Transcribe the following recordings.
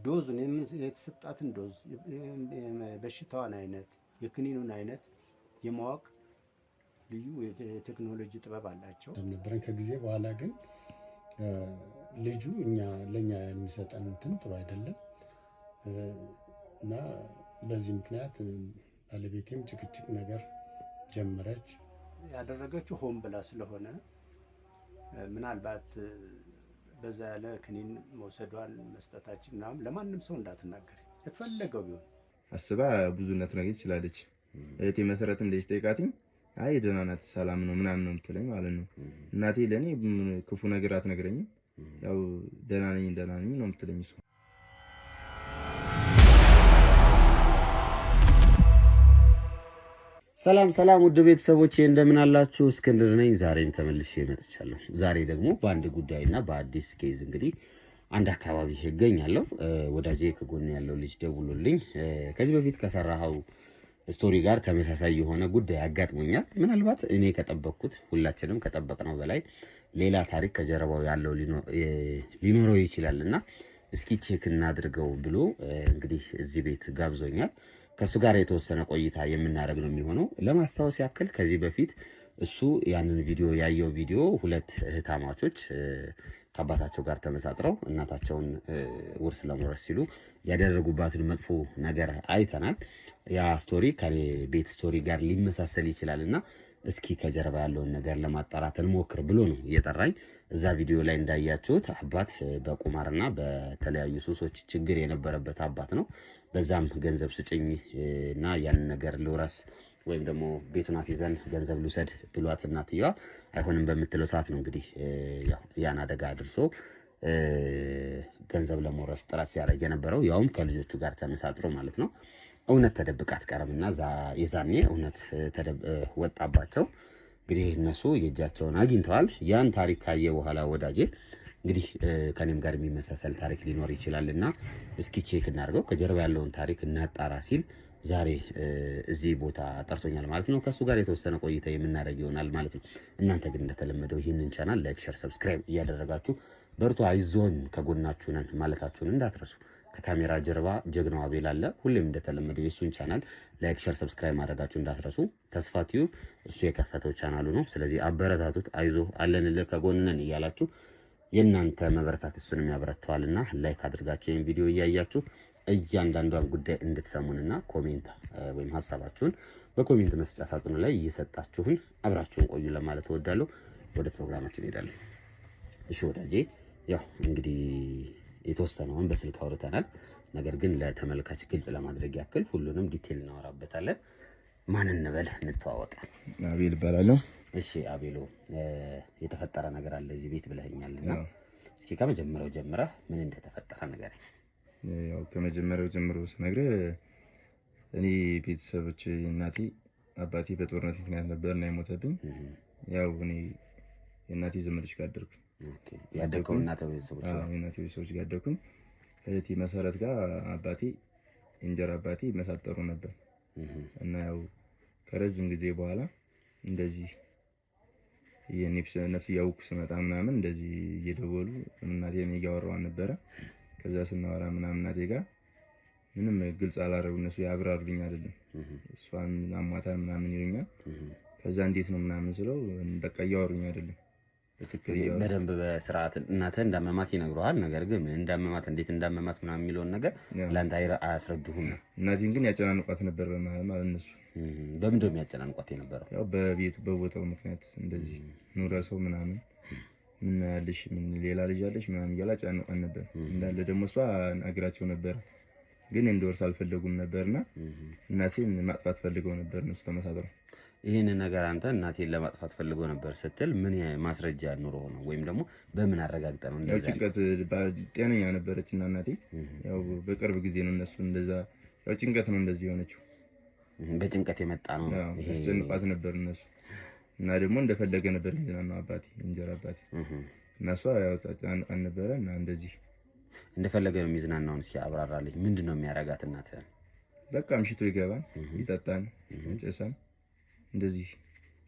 ዶዙን የተሰጣትን ዶዝ በሽታዋን አይነት የክኒኑን አይነት የማወቅ ልዩ የቴክኖሎጂ ጥበብ አላቸው ነበረን። ከጊዜ በኋላ ግን ልጁ ለኛ የሚሰጠን እንትን ጥሩ አይደለም እና በዚህ ምክንያት ባለቤቴም ጭቅጭቅ ነገር ጀመረች። ያደረገችው ሆን ብላ ስለሆነ ምናልባት በዛ ያለ ክኒን መውሰዷን መስጠታችን ምናምን ለማንም ሰው እንዳትናገር የፈለገው ቢሆን አስባ ብዙነት ነገር ትችላለች። እህቴ መሰረት እንደዚህ ጠይቃትኝ አይ ደህና ናት ሰላም ነው ምናምን ነው የምትለኝ ማለት ነው። እናቴ ለኔ ክፉ ነገር አትነግረኝም። ያው ደህና ነኝ ነው የምትለኝ እሷ። ሰላም ውድ ቤተሰቦቼ እንደምን አላችሁ? እስክንድር ነኝ። ዛሬም ተመልሼ መጥቻለሁ። ዛሬ ደግሞ በአንድ ጉዳይና በአዲስ ኬዝ እንግዲህ አንድ አካባቢ እገኛለሁ። ወዳጄ ከጎን ያለው ልጅ ደውሎልኝ ከዚህ በፊት ከሰራኸው ስቶሪ ጋር ተመሳሳይ የሆነ ጉዳይ አጋጥሞኛል። ምናልባት እኔ ከጠበቅኩት ሁላችንም ከጠበቅነው በላይ ሌላ ታሪክ ከጀርባው ያለው ሊኖረው ይችላልና እስኪ ቼክ እናድርገው ብሎ እንግዲህ እዚህ ቤት ጋብዞኛል። ከሱ ጋር የተወሰነ ቆይታ የምናደርግ ነው የሚሆነው። ለማስታወስ ያክል ከዚህ በፊት እሱ ያንን ቪዲዮ ያየው ቪዲዮ ሁለት እህታማቾች ከአባታቸው ጋር ተመሳጥረው እናታቸውን ውርስ ለመውረስ ሲሉ ያደረጉባትን መጥፎ ነገር አይተናል። ያ ስቶሪ ከኔ ቤት ስቶሪ ጋር ሊመሳሰል ይችላልና እስኪ ከጀርባ ያለውን ነገር ለማጣራት እንሞክር ብሎ ነው እየጠራኝ። እዛ ቪዲዮ ላይ እንዳያችሁት አባት በቁማርና በተለያዩ ሱሶች ችግር የነበረበት አባት ነው። በዛም ገንዘብ ስጭኝ እና ያን ነገር ልውረስ ወይም ደግሞ ቤቱን አስይዘን ገንዘብ ልውሰድ ብሏት እናትየዋ አይሆንም በምትለው ሰዓት ነው እንግዲህ ያን አደጋ አድርሶ ገንዘብ ለመውረስ ጥረት ሲያደርግ የነበረው ያውም ከልጆቹ ጋር ተመሳጥሮ ማለት ነው። እውነት ተደብቃ አትቀርምና የዛኔ እውነት ወጣባቸው። እንግዲህ እነሱ የእጃቸውን አግኝተዋል። ያን ታሪክ ካየ በኋላ ወዳጄ እንግዲህ ከኔም ጋር የሚመሳሰል ታሪክ ሊኖር ይችላልና እስኪ ቼክ እናድርገው ከጀርባ ያለውን ታሪክ እናጣራ ሲል ዛሬ እዚህ ቦታ ጠርቶኛል ማለት ነው። ከሱ ጋር የተወሰነ ቆይታ የምናደርግ ይሆናል ማለት ነው። እናንተ ግን እንደተለመደው ይህንን ቻናል ላይክ፣ ሼር፣ ሰብስክራይብ እያደረጋችሁ በርቱ አይዞን ከጎናችሁ ነን ማለታችሁን እንዳትረሱ። ከካሜራ ጀርባ ጀግናው አቤል አለ። ሁሌም እንደተለመደው የሱን ቻናል ላይክ፣ ሼር፣ ሰብስክራይብ ማድረጋችሁ እንዳትረሱ። ተስፋ ቲዩብ እሱ የከፈተው ቻናሉ ነው። ስለዚህ አበረታቱት። አይዞ አለንልህ ከጎንነን እያላችሁ የእናንተ መበረታት እሱንም ያበረታዋልና ላይክ አድርጋችሁ ይህን ቪዲዮ እያያችሁ እያንዳንዷን ጉዳይ እንድትሰሙንና ኮሜንት ወይም ሀሳባችሁን በኮሜንት መስጫ ሳጥኑ ላይ እየሰጣችሁን አብራችሁን ቆዩ ለማለት እወዳለሁ። ወደ ፕሮግራማችን እንሄዳለን። እሺ ወዳጄ፣ ያው እንግዲህ የተወሰነውን በስልክ አውርተናል። ነገር ግን ለተመልካች ግልጽ ለማድረግ ያክል ሁሉንም ዲቴል እናወራበታለን። ማን እንበል? እንተዋወቅ። አቤል እባላለሁ። እሺ አቤሎ፣ የተፈጠረ ነገር አለ እዚህ ቤት ብለኸኛልና እስኪ ከመጀመሪያው ጀምረህ ምን እንደተፈጠረ ነገር። ያው ከመጀመሪያው ጀምሮ ስነግርህ እኔ ቤተሰቦቼ እናቴ አባቴ በጦርነት ምክንያት ነበር እና የሞተብኝ። ያው እኔ የእናቴ ዘመዶች ጋር አደርኩኝ። ያደከው እናቴ ቤተሰቦች ጋር አደርኩኝ። እህቴ መሰረት ጋር አባቴ እንጀራ አባቴ መሳጠሩ ነበር እና ያው ከረጅም ጊዜ በኋላ እንደዚህ ነፍስ እያወኩ ስመጣ ምናምን እንደዚህ እየደወሉ እናቴን እያወራዋን ነበረ። ከዛ ስናወራ ምናምን እናቴ ጋር ምንም ግልጽ አላረጉ እነሱ ያብራሩልኝ አይደለም። እሷን አሟታን ምናምን ይሉኛል። ከዛ እንዴት ነው ምናምን ስለው በቃ እያወሩኝ አይደለም በደንብ በስርዓት እናትህ እንዳመማት ይነግሩሃል። ነገር ግን ምን እንዳመማት እንዴት እንዳመማት ምናምን የሚለውን ነገር ለአንተ አያስረዱህም። እናቴን ግን ያጨናንቋት ነበር ማለት እነሱ። በምንድን ነው የሚያጨናንቋት የነበረው? ያው በቦታው ምክንያት እንደዚህ ኑረ ሰው ምናምን ምን ያለሽ ምን ሌላ ልጅ ያለሽ ምናምን እያላ ጫንቋን ነበር እንዳለ። ደግሞ እሷ አግራቸው ነበር ግን እንደወርስ አልፈለጉም ነበርና እናቴን ማጥፋት ፈልገው ነበር እነሱ ተመሳጥረው። ይሄን ነገር አንተ እናቴን ለማጥፋት ፈልገው ነበር ስትል ምን ማስረጃ ኑሮ ነው ወይም ደግሞ በምን አረጋግጠ ነው እንደዛ? ጭንቀት ጤነኛ ነበረችና እናቴ ያው በቅርብ ጊዜ ነው እነሱ እንደዛ ያው ጭንቀት ነው እንደዚህ የሆነችው። በጭንቀት የመጣ ነው ይሄ አስጨንቋት ነበር እነሱ እና ደግሞ እንደፈለገ ነበር እንጀራና አባቴ እንጀራ አባቴ እና እሷ ያው ጫንቋን ነበረ እና እንደዚህ እንደፈለገ ነው የሚዝናናው። እስኪ አብራራልኝ። ምንድነው የሚያረጋት እናትህ? በቃ ምሽቶ ይገባል ይጠጣን እንጨሳን እንደዚህ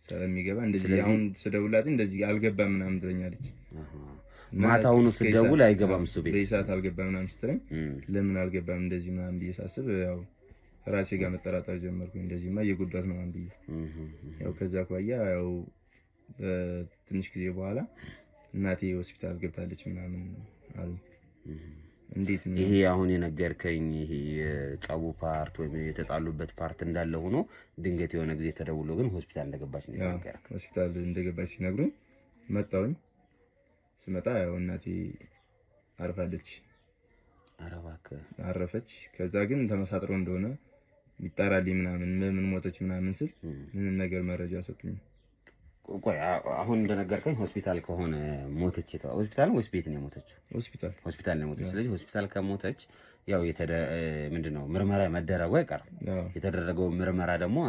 ስለሚገባ እንደዚህ አሁን ስደውላት እንደዚህ አልገባም ምናምን ትለኛለች። ማታውኑ ስትደውል አይገባም እሱ ቤት በሰዓት አልገባም ምናምን ስትለኝ ለምን አልገባም እንደዚህ ምናምን ብዬ ሳስብ ያው ራሴ ጋር መጠራጠር ጀመርኩኝ። እንደዚህማ እየጎዳት ነው ምናምን ብዬ ያው ከዛ አኳያ ያው ትንሽ ጊዜ በኋላ እናቴ ሆስፒታል ገብታለች ምናምን አሉ። እንዴት ነው ይሄ አሁን የነገርከኝ ይሄ የጸቡ ፓርት ወይም የተጣሉበት ፓርት እንዳለ ሆኖ ድንገት የሆነ ጊዜ ተደውሎ ግን ሆስፒታል እንደገባች ነው የነገርከኝ? ሆስፒታል እንደገባች ሲነግሩኝ መጣሁኝ። ስመጣ ያው እናቴ አርፋለች። ኧረ እባክህ አረፈች። ከዛ ግን ተመሳጥሮ እንደሆነ ይጣራልኝ ምናምን ምን ሞተች ምናምን ስል ምንም ነገር መረጃ ሰጡኝ። ቆይ አሁን እንደነገርከኝ ሆስፒታል ከሆነ ሞተች ሆስፒታል ነው ወይስ ቤት ነው የሞተችው? ሆስፒታል ነው የሞተችው። ስለዚህ ሆስፒታል ከሞተች ያው ምንድነው ምርመራ መደረጉ አይቀርም። የተደረገው ምርመራ ደግሞ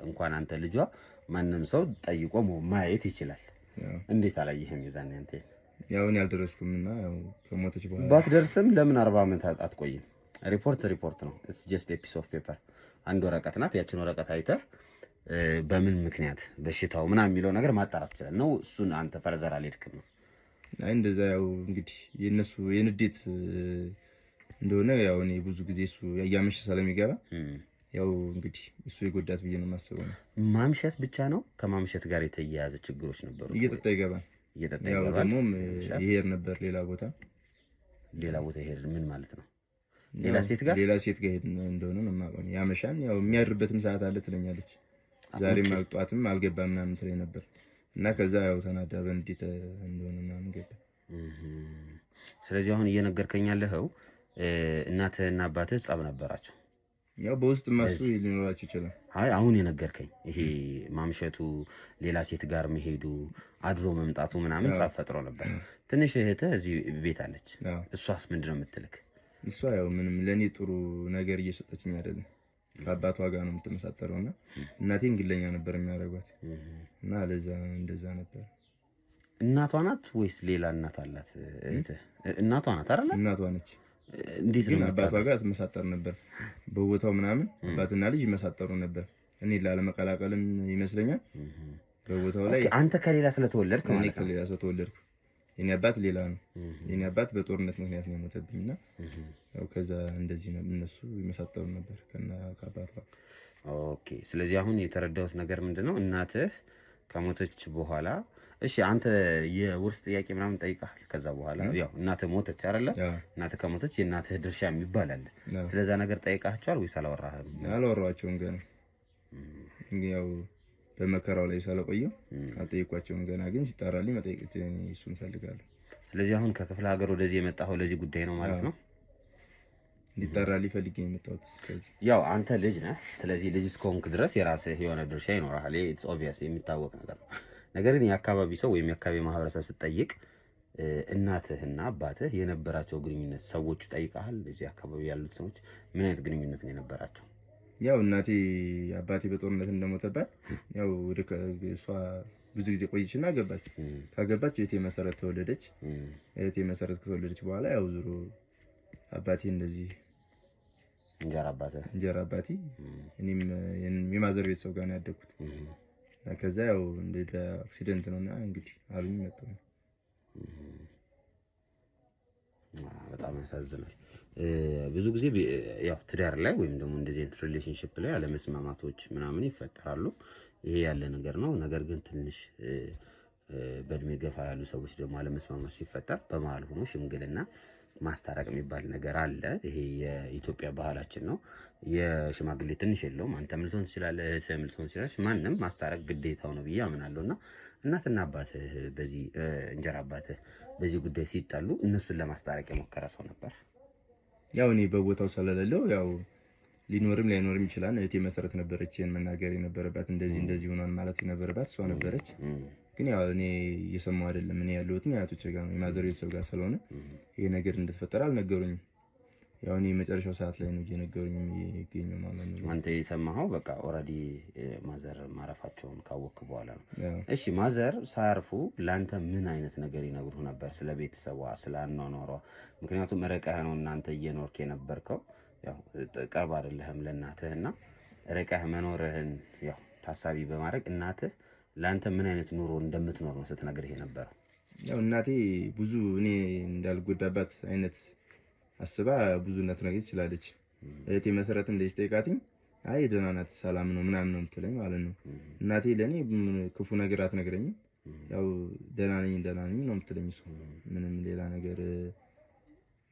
እንኳን አንተ ልጇ ማንም ሰው ጠይቆ ማየት ይችላል። እንዴት አላየህም የዛኔ አንተ? ያው እኔ አልደረስኩምና ያው ከሞተች በኋላ ባትደርስም ለምን 40 ዓመት አትቆይም? ሪፖርት ነው። ኢትስ ጀስት ኤ ፒስ ኦፍ ፔፐር። አንድ ወረቀት ናት። ያችን ወረቀት አይተህ በምን ምክንያት በሽታው ምናምን የሚለው ነገር ማጣራት ይችላል ነው። እሱን አንተ ፈርዘር አልሄድክም ነው? አይ እንደዛ ያው እንግዲህ የነሱ የንዴት እንደሆነ ያው እኔ ብዙ ጊዜ እሱ ያያመሽ ስለሚገባ ያው እንግዲህ እሱ የጎዳት ብዬ ነው የማስበው። ማምሸት ብቻ ነው? ከማምሸት ጋር የተያያዘ ችግሮች ነበሩ? እየጠጣ ይገባል። ያው ደግሞ ይሄድ ነበር ሌላ ቦታ ይሄድ ምን ማለት ነው? ሌላ ሴት ጋር ይሄድ እንደሆነ ነው የማውቀው። ያመሻን ያው የሚያድርበትም ሰዓት አለ ትለኛለች። ዛሬም አልጧትም አልገባም ምናምን ትለኝ ነበር እና ከዛ ያው ተናዳ በንዴት እንደሆነ ምናምን ገባ። ስለዚህ አሁን እየነገርከኝ ያለኸው እናትህና አባትህ ጸብ ነበራቸው? ያው በውስጥ ማሱ ሊኖራቸው ይችላል። አይ አሁን የነገርከኝ ይሄ ማምሸቱ፣ ሌላ ሴት ጋር መሄዱ፣ አድሮ መምጣቱ ምናምን ጸብ ፈጥሮ ነበር። ትንሽ እህትህ እዚህ ቤት አለች። እሷስ ምንድነው የምትልክ? እሷ ያው ምንም ለኔ ጥሩ ነገር እየሰጠችኝ አይደለም። ከአባቷ ጋር ነው የምትመሳጠረው እና እናቴን ግለኛ ነበር የሚያደርጓት እና ለዛ እንደዛ ነበር። እናቷ ናት ወይስ ሌላ እናት አላት እህትህ? እናቷ ናት አይደል? እናቷ ነች። እንዴት ነው? አባቷ ጋር ትመሳጠር ነበር በቦታው ምናምን። አባትና ልጅ ይመሳጠሩ ነበር። እኔ ላለመቀላቀልም ይመስለኛል በቦታው ላይ። አንተ ከሌላ ስለተወለድክ ማለት ነው? እኔ ከሌላ ስለተወለድኩ የኔ አባት ሌላ ነው። የኔ አባት በጦርነት ምክንያት ነው የሞተብኝና ያው ከዛ እንደዚህ ነው እነሱ ይመሳጠሩ ነበር ከአባቷ። ኦኬ። ስለዚህ አሁን የተረዳሁት ነገር ምንድነው እናትህ ከሞተች በኋላ እሺ አንተ የውርስ ጥያቄ ምናምን ጠይቀሃል? ከዛ በኋላ ያው እናትህ ሞተች አይደለ? እናትህ ከሞተች የእናትህ ድርሻ የሚባል አለ። ስለዛ ነገር ጠይቃቸዋል ወይስ አላወራህም? አላወራኋቸውም ገና ያው በመከራው ላይ ስለቆየው አልጠየኳቸውም ገና። ግን ሲጣራልኝ መጠየቅ እሱን እፈልጋለሁ። ስለዚህ አሁን ከክፍለ ሀገር ወደዚህ የመጣኸው ለዚህ ጉዳይ ነው ማለት ነው? እንዲጣራልኝ ፈልጌ የመጣሁት። ያው አንተ ልጅ ነህ። ስለዚህ ልጅ እስከሆንክ ድረስ የራስህ የሆነ ድርሻ ይኖርሃል። ኢትስ ኦብቪየስ የሚታወቅ ነገር ነው። ነገር ግን የአካባቢ ሰው ወይም የአካባቢ ማህበረሰብ ስትጠይቅ እናትህና አባትህ የነበራቸው ግንኙነት ሰዎቹ ጠይቀሃል? በዚህ አካባቢ ያሉት ሰዎች ምን አይነት ግንኙነት ነው የነበራቸው? ያው እናቴ አባቴ በጦርነት እንደሞተባት ያው እሷ ብዙ ጊዜ ቆይችና ገባች። ካገባች እህቴ መሰረት ተወለደች። እህቴ መሰረት ከተወለደች በኋላ ያው ዙሮ አባቴ እንደዚህ እንጀራ አባቴ እኔም የማዘር ቤተሰብ ጋር ነው ያደግኩት። ከዛ ያው እንደ አክሲደንት ነውና እንግዲህ አሉኝ መጣሁ። በጣም ያሳዝናል። ብዙ ጊዜ ያው ትዳር ላይ ወይም ደግሞ እንደዚህ አይነት ሪሌሽንሺፕ ላይ አለመስማማቶች ምናምን ይፈጠራሉ። ይሄ ያለ ነገር ነው። ነገር ግን ትንሽ በእድሜ ገፋ ያሉ ሰዎች ደግሞ አለመስማማት ሲፈጠር በመሀል ሆኖ ሽምግልና ማስታረቅ የሚባል ነገር አለ። ይሄ የኢትዮጵያ ባህላችን ነው። የሽማግሌ ትንሽ የለውም። አንተ ምን ልትሆን ትችላለህ፣ እህትህ ምን ልትሆን ትችላለች። ማንም ማስታረቅ ግዴታው ነው ብዬ አምናለሁና እናትና አባትህ በዚህ እንጀራ አባትህ በዚህ ጉዳይ ሲጣሉ እነሱን ለማስታረቅ የሞከረ ሰው ነበር? ያው እኔ በቦታው ስለሌለው ያው ሊኖርም ላይኖርም ይችላል። እህቴ መሰረት ነበረች መናገር የነበረባት እንደዚህ ሆኗል ማለት የነበረባት እሷ ነበረች። ግን ያው እኔ እየሰማሁ አይደለም። እኔ ያለሁት አያቶቼ ጋር ነው፣ የማዘር ቤተሰብ ጋር ስለሆነ ይሄ ነገር እንደተፈጠረ አልነገሩኝም። ያው እኔ መጨረሻው ሰዓት ላይ ነው እየነገሩኝ የሚገኘው ማለት ነው። አንተ የሰማኸው በቃ ኦልሬዲ ማዘር ማረፋቸውን ካወቅክ በኋላ ነው። እሺ ማዘር ሳያርፉ ለአንተ ምን አይነት ነገር ይነግሩህ ነበር? ስለ ቤተሰቧ፣ ስለ አኗኗሯ? ምክንያቱም ርቀህ ነው እናንተ እየኖርክ የነበርከው፣ ያው ቅርብ አይደለህም ለእናትህና ርቀህ መኖርህን ያው ታሳቢ በማድረግ እናትህ ለአንተ ምን አይነት ኑሮ እንደምትኖር ነው ስትነግርህ የነበረው? ያው እናቴ ብዙ እኔ እንዳልጎዳባት አይነት አስባ ብዙ ልትነግረኝ ትችላለች። እህቴ መሰረት እንደዚህ ጠይቃትኝ አይ ደህና ናት ሰላም ነው ምናምን ነው የምትለኝ ማለት ነው። እናቴ ለእኔ ክፉ ነገር አትነግረኝም። ያው ደህና ነኝ ነው የምትለኝ። እሱ ምንም ሌላ ነገር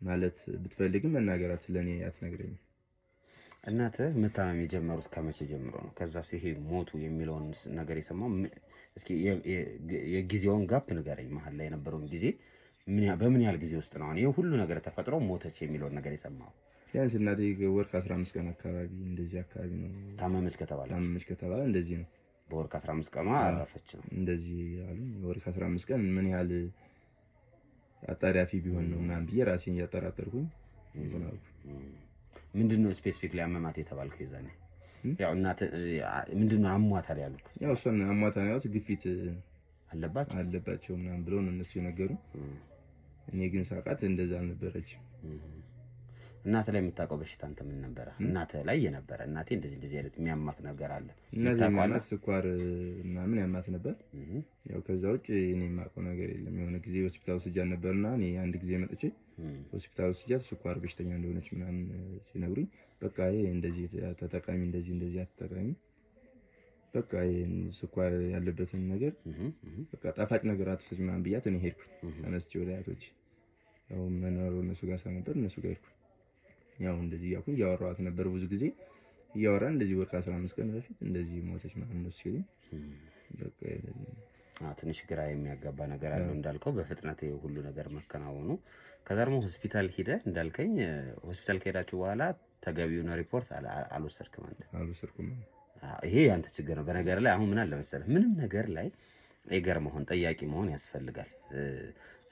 ማለት ብትፈልግም መናገራት ለእኔ አትነግረኝም። እናትህ መታመም የጀመሩት ከመቼ ጀምሮ ነው? ከዛ ይሄ ሞቱ የሚለውን ነገር የሰማው እስኪ የጊዜውን ጋፕ ንገረኝ። መሀል ላይ የነበረውን ጊዜ በምን ያህል ጊዜ ውስጥ ነው አሁን ይሄ ሁሉ ነገር ተፈጥሮ ሞተች የሚለውን ነገር የሰማው? ቢያንስ እናቴ ወር ከ15 ቀን አካባቢ እንደዚህ አካባቢ ነው ታመመች ከተባለ እንደዚህ ነው። በወር ከ15 ቀኗ አረፈች ነው እንደዚህ ያሉ። ወር ከ15 ቀን ምን ያህል አጣዳፊ ቢሆን ነው ምናምን ብዬ ራሴን እያጠራጠርኩኝ እንትን አልኩ። ምንድነው ስፔሲፊክ ላይ አመማት የተባልከው የዛኔ? ያው እናት ምንድነው አሟታል ያሉት? ያው እሷን አሟታል ያሉት ግፊት አለባቸው ምናምን ብለው ነው እነሱ የነገሩ። እኔ ግን ሳቃት እንደዛ አልነበረችም። እናት ላይ የምታውቀው በሽታ አንተ ምን ነበረ? እናት ላይ የነበረ እናቴ እንደዚህ አይነት የሚያማት ነገር አለ። እናቴ ማለት ስኳር ምናምን ያማት ነበር። ያው ከዛ ውጭ እኔ የማውቀው ነገር የለም። የሆነ ጊዜ ሆስፒታል ወስጃት ነበርና እኔ አንድ ጊዜ መጥቼ ሆስፒታል ወስጃት ስኳር በሽተኛ እንደሆነች ምናምን ሲነግሩኝ በቃ ይሄ እንደዚህ ተጠቃሚ እንደዚህ አትጠቃሚ በቃ ይሄን ስኳር ያለበትን ነገር በቃ ጣፋጭ ነገር አትፈጭ ምናምን ብያት እኔ ሄድኩኝ። ተነስቼ ወደ አያቶች ያው መኖር እነሱ ጋር ነበር እነሱ ጋር ሄድኩኝ። ያው እንደዚህ ያልኩኝ እያወራኋት ነበር ብዙ ጊዜ እያወራን እንደዚህ ወር ከ15 ቀን በፊት እንደዚህ ሞተች ማለት ነው ሲሉኝ በቃ ትንሽ ግራ የሚያጋባ ነገር አለው እንዳልከው በፍጥነት ሁሉ ነገር መከናወኑ። ከዛ ደግሞ ሆስፒታል ሄደህ እንዳልከኝ ሆስፒታል ከሄዳችሁ በኋላ ተገቢውን ሪፖርት አልወሰድክም አንተ? አልወሰድኩም። ይሄ ያንተ ችግር ነው። በነገር ላይ አሁን ምን አለ መሰለህ ምንም ነገር ላይ ኤገር መሆን ጠያቂ መሆን ያስፈልጋል።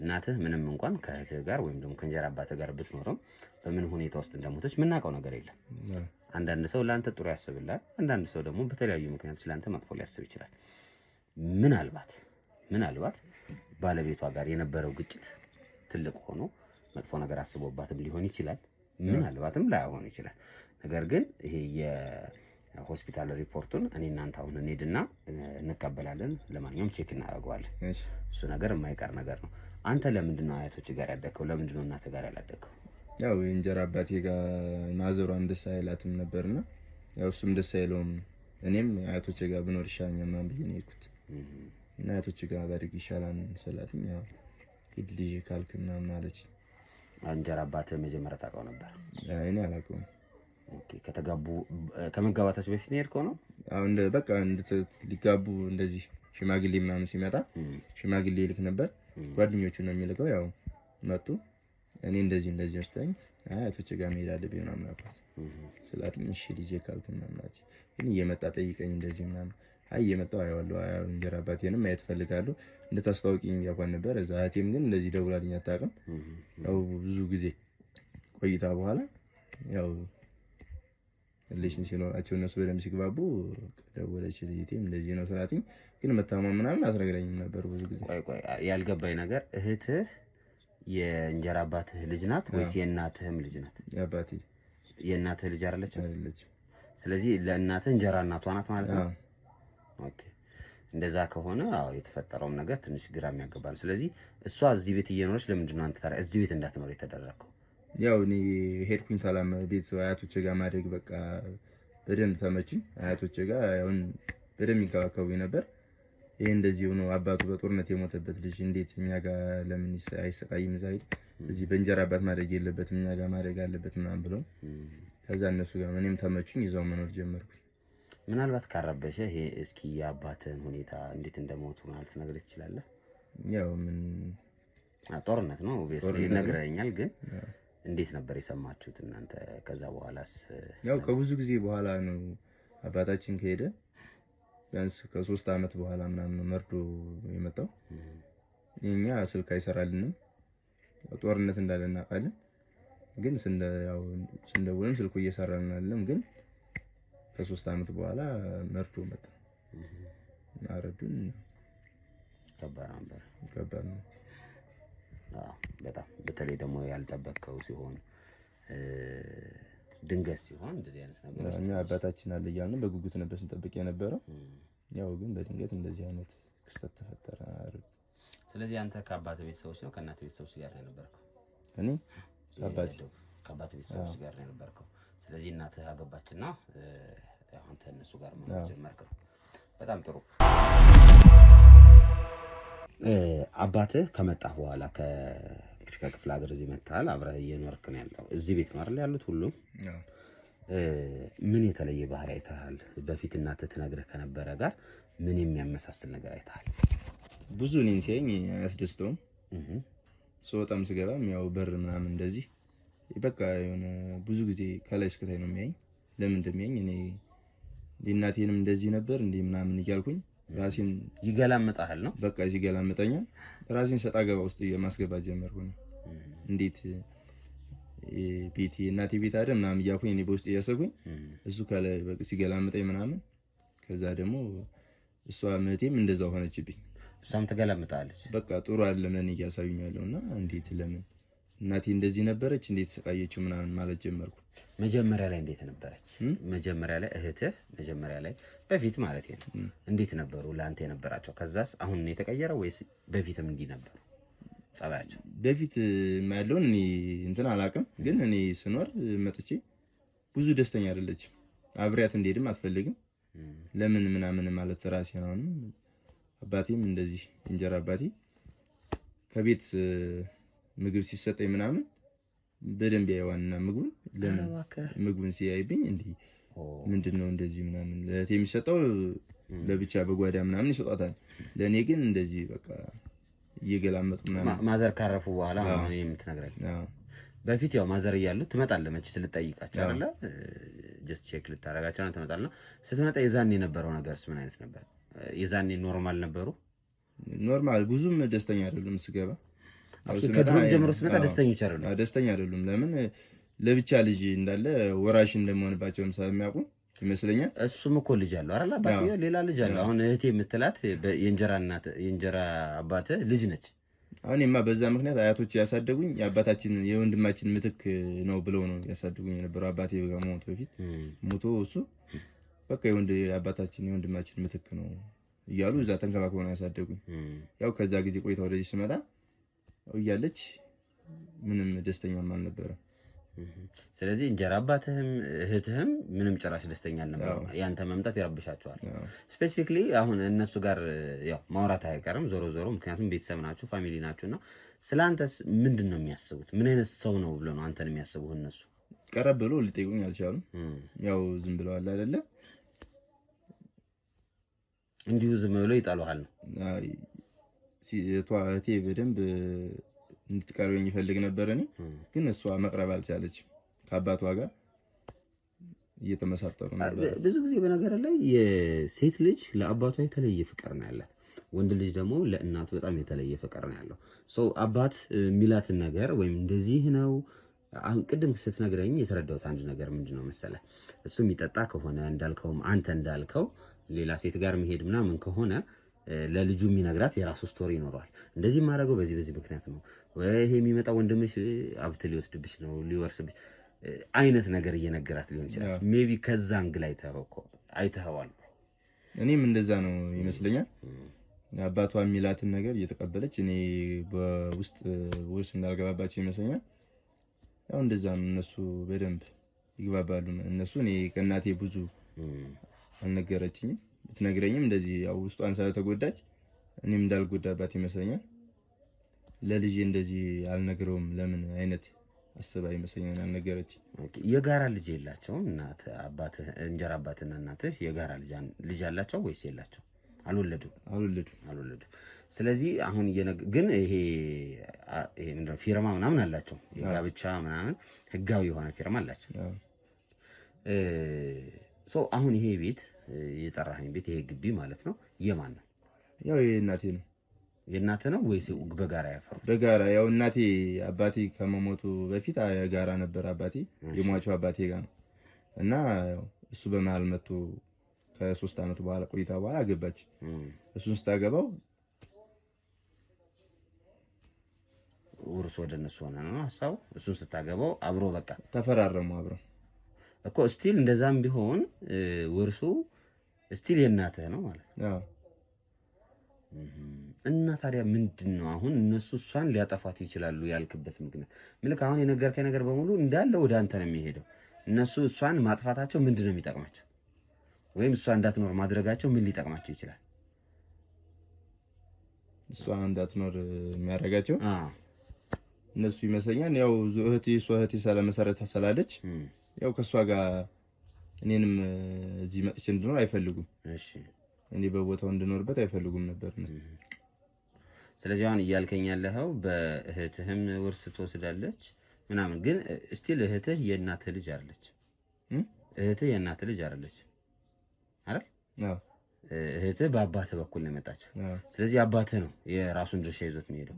እናትህ ምንም እንኳን ከእህትህ ጋር ወይም ደግሞ ከእንጀራ አባትህ ጋር ብትኖርም በምን ሁኔታ ውስጥ እንደሞተች የምናውቀው ነገር የለም። አንዳንድ ሰው ለአንተ ጥሩ ያስብላል፣ አንዳንድ ሰው ደግሞ በተለያዩ ምክንያቶች ለአንተ መጥፎ ሊያስብ ይችላል። ምናልባት ባለቤቷ ጋር የነበረው ግጭት ትልቅ ሆኖ መጥፎ ነገር አስቦባትም ሊሆን ይችላል፣ ምናልባትም ላይሆን ይችላል። ነገር ግን ይሄ የሆስፒታል ሪፖርቱን እኔ እናንተ አሁን እንሄድና እንቀበላለን። ለማንኛውም ቼክ እናደርገዋለን። እሱ ነገር የማይቀር ነገር ነው። አንተ ለምንድን ነው አያቶች ጋር ያደግከው? ለምንድን ነው እናትህ ጋር ያላደግከው? ያው የእንጀራ አባቴ ጋር ማዘሯን ደስ አይላትም ነበርና ያው እሱም ደስ አይለውም። እኔም አያቶቼ ጋር ብኖር ይሻለኛል ምናምን ብዬ ነው የሄድኩት እና አያቶቼ ጋር ባድግ ይሻላል ስላትም ያው ሂድ ልጅ ካልክ ምናምን አለች። እንጀራ አባትህ መጀመሪያ ታውቀው ነበር? እኔ አላውቀውም። ኦኬ። ከመጋባታችሁ በፊት ነው የሄድከው ነው? አሁን በቃ ሊጋቡ እንደዚህ ሽማግሌ ምናምን ሲመጣ ሽማግሌ ይልክ ነበር። ጓደኞቹ ነው የሚልከው። ያው መጡ። እኔ እንደዚህ ወስደኝ አያቶቼ ጋር መሄድ አለብኝ ምናምን አልኳት። ስላትኝ እሺ ልጄ ካልክ ምናምን አለች። ግን እየመጣ ጠይቀኝ እንደዚህ ምናምን አይ እየመጣሁ አየዋለሁ እንጀራ አባቴንም ማየት እፈልጋለሁ እንድታስታውቂኝ እያልኳት ነበር። እዛ እህቴም ግን እንደዚህ ደውላልኝ አታውቅም። ያው ብዙ ጊዜ ቆይታ በኋላ ያው ሪሌሽን ሲኖራቸው እነሱ በደንብ ሲግባቡ ደወለች። ልጅቴም እንደዚህ ነው ስላትኝ ግን መታመም ምናምን አትነግረኝም ነበር ብዙ ጊዜ። ቆይ ያልገባኝ ነገር እህትህ የእንጀራ አባትህ ልጅ ናት ወይስ የእናትህም ልጅ ናት? የአባቴ የእናትህ ልጅ አይደለችም? አይደለችም። ስለዚህ ለእናትህ እንጀራ እናቷ ናት ማለት ነው? ኦኬ። እንደዛ ከሆነ የተፈጠረውም ነገር ትንሽ ግራ የሚያጋባ ነው። ስለዚህ እሷ እዚህ ቤት እየኖረች ለምንድን ነው አንተ ታዲያ እዚህ ቤት እንዳትኖር የተደረገው? ያው እኔ ሄድኩኝ ታላማ ቤት አያቶቼ ጋር ማደግ በቃ በደንብ ተመችኝ። አያቶቼ ጋር አሁን በደንብ ይንከባከቡኝ ነበር። ይሄ እንደዚህ ሆኖ አባቱ በጦርነት የሞተበት ልጅ እንዴት እኛ ጋር ለምን አይሰቃይም? ዛይድ እዚህ በእንጀራ አባት ማደግ የለበትም እኛ ጋር ማደግ አለበት ምናምን ብለው ከዛ እነሱ ጋር እኔም ተመችኝ፣ ይዘው መኖር ጀመርኩኝ። ምናልባት ካረበሸ ይሄ እስኪ የአባትህን ሁኔታ እንዴት እንደሞቱ ማለት ነገር ትችላለህ? ያው ምን ጦርነት ነው ኦብቪየስሊ ነግረኛል፣ ግን እንዴት ነበር የሰማችሁት እናንተ? ከዛ በኋላስ? ያው ከብዙ ጊዜ በኋላ ነው አባታችን ከሄደ ቢያንስ ከ3 ዓመት በኋላ ምናምን መርዶ የመጣው። የኛ ስልክ አይሰራልንም፣ ጦርነት እንዳለ እናውቃለን፣ ግን ስንደውልም ስልኩ እየሰራልን አይደለም። ግን ከ3 ዓመት በኋላ መርዶ መጣ። አረዱን። ከባድ ነው። በጣም በተለይ ደግሞ ያልጠበቅከው ሲሆን ድንገት ሲሆን እንደዚህ አይነት ነገር እኛ አባታችን አለ እያልን በጉጉት ነበር ስንጠብቅ የነበረው። ያው ግን በድንገት እንደዚህ አይነት ክስተት ተፈጠረ። ስለዚህ አንተ ከአባት ቤተሰቦች ነው ከእናት ቤተሰቦች ጋር ነው የነበርከው? እኔ ከአባት ቤተሰቦች ጋር ነው የነበርከው። ስለዚህ እናትህ አገባችና አንተ እነሱ ጋር መኖር ጀመርክ ነው። በጣም ጥሩ። አባትህ ከመጣህ በኋላ ከክፍለ ሀገር እዚህ መጥተሃል፣ አብረህ እየኖርክ ነው ያለው። እዚህ ቤት ነው አይደል ያሉት ሁሉም? ምን የተለየ ባህሪ አይተሃል? በፊት እናትህ ትነግርህ ከነበረ ጋር ምን የሚያመሳስል ነገር አይተሃል? ብዙ እኔን ሲያየኝ አያስደስተውም። ስወጣም ስገባም ያው በር ምናምን እንደዚህ በቃ የሆነ ብዙ ጊዜ ከላይ እስከታይ ነው የሚያየኝ። ለምን እንደሚያየኝ እኔ እናቴንም እንደዚህ ነበር እንዴ ምናምን እያልኩኝ ራሴን ይገላምጣል ነው በቃ ይገላምጠኛል። ራሴን ሰጣ ገባ ውስጥ ማስገባት ጀመርኩኝ። እንዴት ቤቴ እናቴ ቤት አይደል ምናምን እያልኩኝ እኔ በውስጥ እያሰብኩኝ እሱ ከላይ በቃ ሲገላምጠኝ ምናምን ከዛ ደግሞ እሷ እህቴም እንደዛው ሆነችብኝ። እሷም ትገላምጣለች። በቃ ጥሩ አይደለም ለኔ እያሳዩኛለውና እንዴት ለምን እናቴ እንደዚህ ነበረች እንዴት ሰቃየችው ምናምን ማለት ጀመርኩ። መጀመሪያ ላይ እንዴት ነበረች? መጀመሪያ ላይ እህትህ መጀመሪያ ላይ በፊት ማለት ነው እንዴት ነበሩ ለአንተ የነበራቸው? ከዛስ አሁን ነው የተቀየረው ወይስ በፊትም እንዲህ ነበሩ ጸባያቸው? በፊት ያለውን እኔ እንትን አላውቅም፣ ግን እኔ ስኖር መጥቼ ብዙ ደስተኛ አይደለችም። አብሬያት እንደሄድም አትፈልግም። ለምን ምናምን ማለት ራሴ ነው። አባቴም እንደዚህ እንጀራ አባቴ ከቤት ምግብ ሲሰጠኝ ምናምን በደንብ ያየዋልና ምግቡን ሲያይብኝ እንዴ ምንድነው እንደዚህ ምናምን ለእህቴ የሚሰጠው ለብቻ በጓዳ ምናምን ይሰጣታል። ለኔ ግን እንደዚህ በቃ እየገላመጡ ምናምን ማዘር ካረፉ በኋላ ማለት የምትነግረኝ? በፊት ያው ማዘር እያሉ ትመጣለህ መቼ ልትጠይቃቸው አይደለ? ጀስት ቼክ ልታረጋቸው ነው ትመጣለህ። ስትመጣ የዛኔ የነበረው ነገርስ ምን አይነት ነበር? የዛኔ ኖርማል ነበሩ? ኖርማል ብዙም ደስተኛ አይደሉም ስገባ። ከድሮም ጀምሮ ስመጣ ደስተኞች አይደሉም። ደስተኛ አይደሉም። ለምን ለብቻ ልጅ እንዳለ ወራሽ እንደምሆንባቸው ስለሚያውቁ ይመስለኛል። እሱም እኮ ልጅ አለው አይደል? አባትዬው ሌላ ልጅ አለው። አሁን እህቴ የምትላት የእንጀራ አባትህ ልጅ ነች። አሁንማ በዛ ምክንያት አያቶች ያሳደጉኝ የአባታችን የወንድማችን ምትክ ነው ብለው ነው ያሳደጉኝ የነበረው። አባቴ ከሞቱ በፊት ሞቶ እሱ በቃ የአባታችን የወንድማችን ምትክ ነው እያሉ እዛ ተንከባክበው ነው ያሳደጉኝ። ያው ከዛ ጊዜ ቆይታ ወደዚህ ስመጣ እያለች ምንም ደስተኛም አልነበረም። ስለዚህ እንጀራ አባትህም እህትህም ምንም ጭራሽ ደስተኛ አልነበረም። ያንተ መምጣት ይረብሻቸዋል። ስፔሲፊክሊ አሁን እነሱ ጋር ያው ማውራት አይቀርም ዞሮ ዞሮ፣ ምክንያቱም ቤተሰብ ናችሁ ፋሚሊ ናችሁና ስለአንተስ ምንድን ነው የሚያስቡት? ምን አይነት ሰው ነው ብሎ ነው አንተን የሚያስቡህ? እነሱ ቀረብ ብሎ ሊጠይቁኝ አልቻሉም። ያው ዝም ብለዋል አይደለ? እንዲሁ ዝም ብለው ይጣሉሃል ነው። እህቴ በደንብ እንድትቀርበኝ ይፈልግ ነበር። እኔ ግን እሷ መቅረብ አልቻለችም። ከአባቷ ጋር እየተመሳጠሩ ነበር። ብዙ ጊዜ በነገር ላይ የሴት ልጅ ለአባቷ የተለየ ፍቅር ነው ያላት፣ ወንድ ልጅ ደግሞ ለእናቱ በጣም የተለየ ፍቅር ነው ያለው። አባት የሚላትን ነገር ወይም እንደዚህ ነው። አሁን ቅድም ስትነግረኝ የተረዳሁት አንድ ነገር ምንድነው መሰለህ፣ እሱ የሚጠጣ ከሆነ እንዳልከውም አንተ እንዳልከው ሌላ ሴት ጋር መሄድ ምናምን ከሆነ ለልጁ የሚነግራት የራሱ ስቶሪ ይኖረዋል። እንደዚህ ማድረገው በዚህ ምክንያት ነው፣ ወይ ይሄ የሚመጣ ወንድምሽ ሀብት ሊወስድብሽ ነው ሊወርስብሽ አይነት ነገር እየነገራት ሊሆን ይችላል። ሜቢ ከዛ አንግል አይተኸዋል። እኔም እንደዛ ነው ይመስለኛል። አባቷ የሚላትን ነገር እየተቀበለች እኔ በውስጥ እንዳልገባባቸው ይመስለኛል። ያው እንደዛ ነው። እነሱ በደንብ ይግባባሉ። እነሱ እኔ ከእናቴ ብዙ አልነገረችኝም። ብትነግረኝም እንደዚህ ያው ውስጧን ስለተጎዳች እኔም እንዳልጎዳባት ይመስለኛል። ለልጄ እንደዚህ አልነግረውም ለምን አይነት አስባ ይመስለኛል አልነገረች። የጋራ ልጅ የላቸውም? እናት አባት እንጀራ አባትና እናትህ የጋራ ልጅ አላቸው ወይስ የላቸው? አልወለዱም። ስለዚህ አሁን ግን ይሄ ምንድነው ፊርማ ምናምን አላቸው፣ የጋብቻ ምናምን ህጋዊ የሆነ ፊርማ አላቸው። አሁን ይሄ ቤት የጠራኸኝ ቤት ይሄ ግቢ ማለት ነው የማን ነው? ያው የእናቴ ነው። የእናትህ ነው ወይስ በጋራ ያፈሩ? በጋራ ያው እናቴ አባቴ ከመሞቱ በፊት የጋራ ነበር። አባቴ የሟቹ አባቴ ጋር ነው እና እሱ በመሃል መጥቶ ከ3 ዓመት በኋላ ቆይታ በኋላ አገባች። እሱን ስታገባው ውርስ ወደ እነሱ ሆነ ነው ሐሳቡ። እሱን ስታገባው አብሮ በቃ ተፈራረሙ አብረው እኮ ስቲል እንደዛም ቢሆን ውርሱ ስቲል የእናትህ ነው ማለት ነው። እና ታዲያ ምንድን ነው አሁን እነሱ እሷን ሊያጠፋት ይችላሉ ያልክበት ምክንያት? ምልክ አሁን የነገርከኝ ነገር በሙሉ እንዳለ ወደ አንተ ነው የሚሄደው። እነሱ እሷን ማጥፋታቸው ምንድን ነው የሚጠቅማቸው? ወይም እሷ እንዳትኖር ማድረጋቸው ምን ሊጠቅማቸው ይችላል? እሷ እንዳትኖር የሚያደርጋቸው እነሱ ይመስለኛል ያው እሷ እህቴ ስለመሰረተ ስላለች ያው ከእሷ ጋር እኔንም እዚህ መጥቼ እንድኖር አይፈልጉም። እሺ እኔ በቦታው እንድኖርበት አይፈልጉም ነበር። ስለዚህ አሁን እያልከኝ ያለኸው በእህትህም ውርስ ትወስዳለች ምናምን፣ ግን ስቲል እህትህ የእናትህ ልጅ አይደለች። እህትህ የእናትህ ልጅ አይደለች አይደል? አዎ። እህትህ በአባትህ በኩል ነው የመጣችው። ስለዚህ አባትህ ነው የራሱን ድርሻ ይዞት የሚሄደው።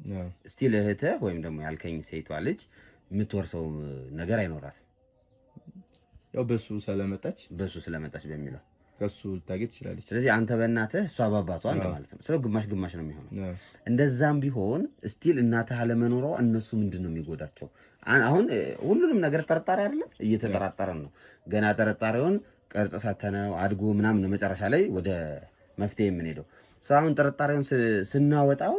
ስቲል እህትህ ወይም ደግሞ ያልከኝ ሴቷ ልጅ የምትወርሰው ነገር አይኖራትም። ያው በሱ ስለመጣች በሚለው ከሱ ልታገኝ ትችላለች። ስለዚህ አንተ በእናትህ እሷ በአባቷ ማለት ነው። ስለ ግማሽ ግማሽ ነው የሚሆነው። እንደዛም ቢሆን ስቲል እናትህ አለመኖሯ እነሱ ምንድን ነው የሚጎዳቸው? አሁን ሁሉንም ነገር ጠርጣሪ አይደለም፣ እየተጠራጠረን ነው። ገና ጠርጣሪውን ቅርጽ ሰተነው አድጎ ምናምን መጨረሻ ላይ ወደ መፍትሄ የምንሄደው ሰው። አሁን ጥርጣሬውን ስናወጣው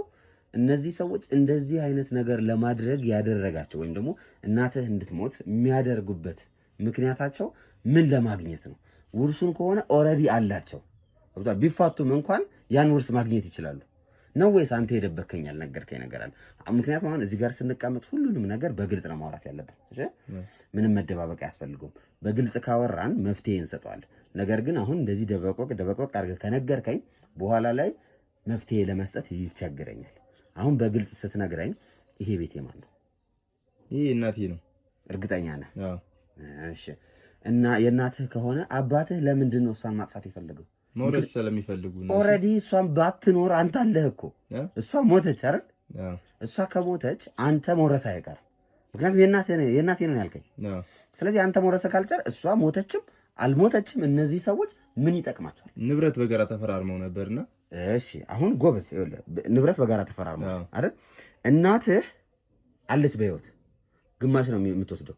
እነዚህ ሰዎች እንደዚህ አይነት ነገር ለማድረግ ያደረጋቸው ወይም ደግሞ እናትህ እንድትሞት የሚያደርጉበት ምክንያታቸው ምን ለማግኘት ነው? ውርሱን ከሆነ ኦልሬዲ አላቸው። ቢፋቱም እንኳን ያን ውርስ ማግኘት ይችላሉ ነው ወይስ አንተ የደበከኝ ያልነገርከኝ ነገር አለ? ምክንያቱም አሁን እዚህ ጋር ስንቀመጥ ሁሉንም ነገር በግልጽ ነው ማውራት ያለብን። እሺ፣ ምንም መደባበቅ አያስፈልገውም። በግልጽ ካወራን መፍትሄ እንሰጠዋለን። ነገር ግን አሁን እንደዚህ ደበቆቅ አድርገህ ከነገርከኝ በኋላ ላይ መፍትሄ ለመስጠት ይቸግረኛል። አሁን በግልጽ ስትነግረኝ ይሄ ቤት የማን ነው? ይሄ እናቴ ነው። እርግጠኛ ነህ? አዎ። እሺ። እና የእናትህ ከሆነ አባትህ ለምንድን ነው እሷን ማጥፋት የፈለገው? መውረስ ስለሚፈልጉ ነው። ኦልሬዲ እሷን ባትኖር አንተ አለህ እኮ። እሷ ሞተች አይደል? እሷ ከሞተች አንተ መውረስ አይቀርም። ምክንያቱም የእናቴ ነው ያልከኝ። ስለዚህ አንተ መውረስ ካልቻል እሷ ሞተችም አልሞተችም እነዚህ ሰዎች ምን ይጠቅማቸዋል? ንብረት በጋራ ተፈራርመው ነበርና። እሺ አሁን ጎበዝ፣ ንብረት በጋራ ተፈራርመው አይደል? እናትህ አለች በህይወት ግማሽ ነው የምትወስደው።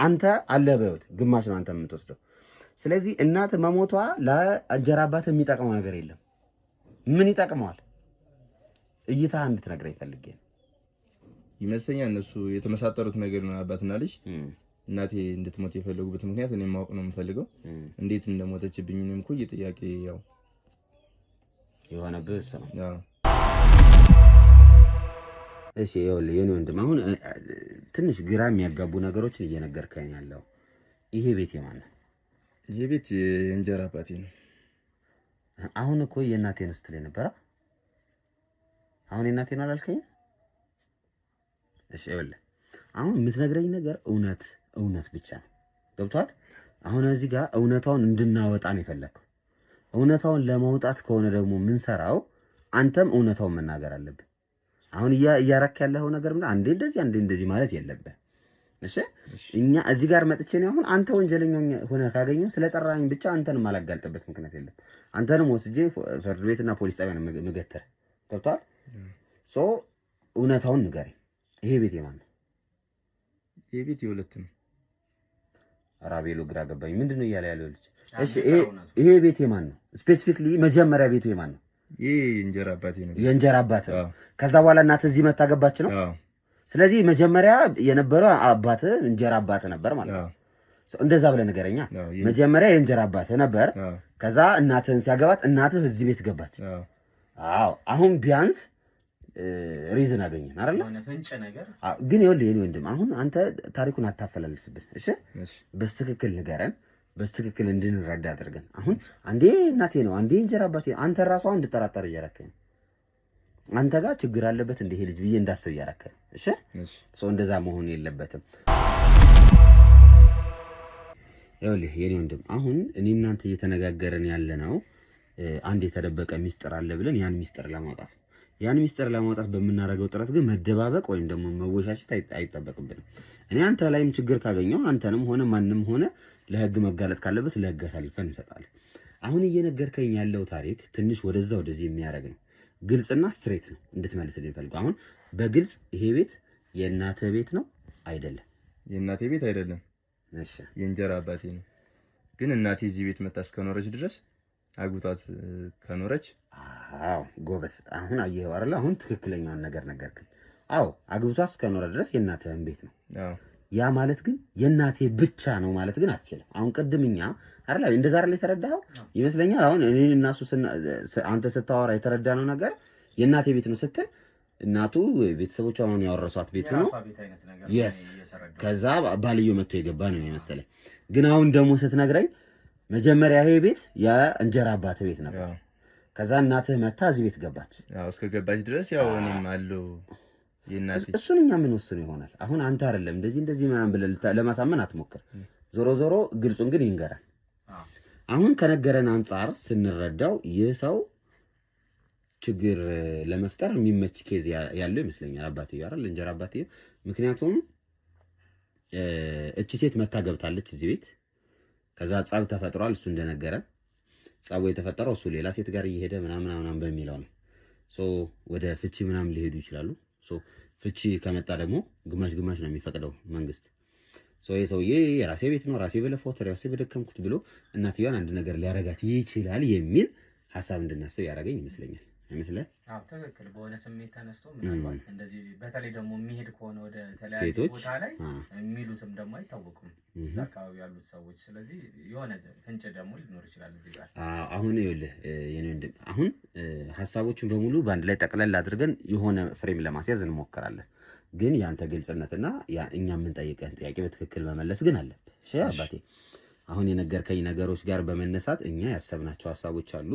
አንተ አለ በህይወት ግማሽ ነው አንተ የምትወስደው። ስለዚህ እናት መሞቷ ለእንጀራ አባት የሚጠቅመው ነገር የለም። ምን ይጠቅመዋል? እይታ እንድትነግረኝ ፈልጌ ይመስለኛል። እነሱ የተመሳጠሩት ነገር ነው አባትና ልጅ። እናቴ እንድትሞት የፈለጉበት ምክንያት እኔ ማወቅ ነው የምፈልገው። እንዴት እንደሞተችብኝ እኔም እኮ ጥያቄ ያው የሆነብህ እሱ ነው። እሺ ይኸውልህ የኔ ወንድም አሁን ትንሽ ግራ የሚያጋቡ ነገሮችን እየነገርከኝ ያለው ይሄ ቤት የማን ነው? ይሄ ቤት የእንጀራ አባቴ ነው። አሁን እኮ የእናቴ ነው ስትለኝ ነበረ። አሁን የእናቴ ነው አላልከኝ? እሺ ይኸውልህ አሁን የምትነግረኝ ነገር እውነት ብቻ ነው። ገብቶሃል? አሁን እዚህ ጋር እውነታውን እንድናወጣ ነው የፈለግከው። እውነታውን ለማውጣት ከሆነ ደግሞ የምንሰራው አንተም እውነታውን መናገር አለብህ። አሁን እያረክ ያለው ነገር ምን አንዴ እንደዚህ ማለት የለብህ። እሺ እኛ እዚህ ጋር መጥቼ ነው አሁን አንተ ወንጀለኛ ሆነ ካገኘው ስለጠራኝ ብቻ አንተን ማላጋልጥበት ምክንያት የለም። አንተንም ወስጄ ፍርድ ቤትና ፖሊስ ጣቢያ ነው የምገተር። ገብቶሃል? ሶ እውነታውን ንገረኝ። ይሄ ቤት የማን ነው? ይሄ ቤት የሁለት ነው። አራቤሎ ግራ ገባኝ። ምንድን ነው እያለ ያለው ልጅ? እሺ ይሄ ቤት የማን ነው? ስፔሲፊክሊ መጀመሪያ ቤቱ የማን ነው? ይሄ የእንጀራ አባቴ ነው። የእንጀራ አባት ነው። ከዛ በኋላ እናትህ እዚህ መታ ገባች ነው? ስለዚህ መጀመሪያ የነበረው አባትህ እንጀራ አባትህ ነበር ማለት ነው። እንደዛ ብለህ ንገረኛ። መጀመሪያ የእንጀራ አባትህ ነበር። ከዛ እናትህን ሲያገባት እናትህ እዚህ ቤት ገባች። አዎ አሁን ቢያንስ ሪዝን አገኘን አይደል? ግን ይኸውልህ የኔ ወንድም አሁን አንተ ታሪኩን አታፈላልስብን። እሺ በስትክክል ንገረን፣ በስትክክል እንድንረዳ አድርገን። አሁን አንዴ እናቴ ነው አንዴ እንጀራ አባቴ፣ አንተ ራሷ እንድጠራጠር እያረከኝ፣ አንተ ጋር ችግር አለበት እንደ ይሄ ልጅ ብዬ እንዳስብ እያረከኝ። እሺ ሰው እንደዛ መሆን የለበትም። ይኸውልህ የኔ ወንድም አሁን እኔ እናንተ እየተነጋገረን ያለ ነው አንድ የተደበቀ ሚስጥር አለ ብለን ያን ሚስጥር ለማውጣት ያን ሚስጥር ለማውጣት በምናደርገው ጥረት ግን መደባበቅ ወይም ደግሞ መወሻሸት አይጠበቅብንም። እኔ አንተ ላይም ችግር ካገኘው አንተንም ሆነ ማንም ሆነ ለህግ መጋለጥ ካለበት ለህግ አሳልፈን እንሰጣለን። አሁን እየነገርከኝ ያለው ታሪክ ትንሽ ወደዛ ወደዚህ የሚያደርግ ነው። ግልጽና ስትሬት ነው እንድትመልስልኝ ፈልገው። አሁን በግልጽ ይሄ ቤት የእናትህ ቤት ነው አይደለም? የእናቴ ቤት አይደለም። እሺ የእንጀራ አባቴ ነው። ግን እናቴ እዚህ ቤት መጣ እስከኖረች ድረስ አግብቷት ከኖረች አዎ ጎበስ አሁን አየኸው አይደል አሁን ትክክለኛውን ነገር ነገርክኝ አዎ አግብቷት ከኖረ ድረስ የእናትህን ቤት ነው አዎ ያ ማለት ግን የእናቴ ብቻ ነው ማለት ግን አትችልም አሁን ቅድምኛ አይደል እንደዛ አይደል የተረዳኸው ይመስለኛል አሁን እኔ እና እሱ አንተ ስታወራ የተረዳነው ነገር የእናቴ ቤት ነው ስትል እናቱ ቤተሰቦቿ አሁን ያወረሷት ቤት ነው yes ከዛ ባልዮ መጥቶ የገባ ነው የሚመስለኝ ግን አሁን ደግሞ ስትነግረኝ መጀመሪያ ይሄ ቤት የእንጀራ አባት ቤት ነበር ከዛ እናትህ መታ እዚህ ቤት ገባች አዎ እስከ ገባች ድረስ ያው እኔም አለው የእናቴ እሱን እኛ ምን ወስነው ይሆናል አሁን አንተ አይደለም እንደዚህ ምናምን ብለህ ለማሳመን አትሞክር ዞሮ ዞሮ ግልጹን ግን ይንገራል አሁን ከነገረን አንፃር ስንረዳው ይህ ሰው ችግር ለመፍጠር የሚመች ኬዝ ያለው ይመስለኛል አባትዬ አይደል እንጀራ አባትዬ ምክንያቱም እቺ ሴት መታ ገብታለች እዚህ ቤት ከዛ ጻብ ተፈጥሯል እሱ እንደነገረን ጻቡ የተፈጠረው እሱ ሌላ ሴት ጋር እየሄደ ምናምን በሚለው ነው ሶ ወደ ፍቺ ምናምን ሊሄዱ ይችላሉ ሶ ፍቺ ከመጣ ደግሞ ግማሽ ነው የሚፈቅደው መንግስት ሶ የሰውዬ የራሴ ቤት ነው ራሴ በለፎት ራሴ በደከምኩት ብሎ እናትየዋን አንድ ነገር ሊያረጋት ይችላል የሚል ሐሳብ እንድናስብ ያደርገኝ ይመስለኛል አይመስልህ አዎ ትክክል በሆነ ስሜት ተነስቶ ምናልባት እንደዚህ በተለይ ደግሞ የሚሄድ ከሆነ ወደ ተለያየ ቦታ ላይ የሚሉትም ደግሞ አይታወቁም እዛ አካባቢ ያሉት ሰዎች ስለዚህ የሆነ ፍንጭ ደግሞ ሊኖር ይችላል እዚህ ጋር አሁን ይኸውልህ የኔ ወንድም አሁን ሐሳቦቹን በሙሉ በአንድ ላይ ጠቅለል አድርገን የሆነ ፍሬም ለማስያዝ እንሞክራለን ግን ያንተ ግልጽነትና እኛ የምንጠይቀህን ጥያቄ በትክክል መመለስ ግን አለብህ እሺ አባቴ አሁን የነገርከኝ ነገሮች ጋር በመነሳት እኛ ያሰብናቸው ሐሳቦች አሉ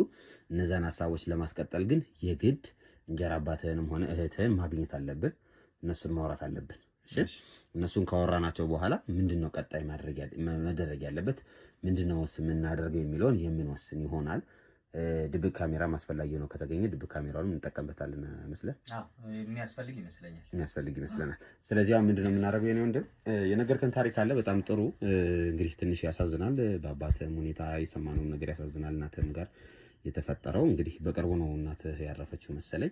እነዛን ሐሳቦች ለማስቀጠል ግን የግድ እንጀራ አባትህንም ሆነ እህትህን ማግኘት አለብን እነሱን ማውራት አለብን እሺ እነሱን ካወራናቸው በኋላ ምንድነው ቀጣይ ማድረግ ያለበት ምንድነው የምናደርገው የሚለውን የምንወስን ይሆናል ድብቅ ካሜራ ማስፈላጊ ነው ከተገኘ ድብቅ ካሜራውን እንጠቀምበታለን መስለ የሚያስፈልግ ይመስለናል ስለዚህ አሁን ምንድነው የምናደርገው የኔ ወንድም የነገርከን ታሪክ አለ በጣም ጥሩ እንግዲህ ትንሽ ያሳዝናል በአባትህም ሁኔታ የሰማነው ነገር ያሳዝናል እናትህም ጋር የተፈጠረው እንግዲህ በቅርቡ ነው እናትህ ያረፈችው መሰለኝ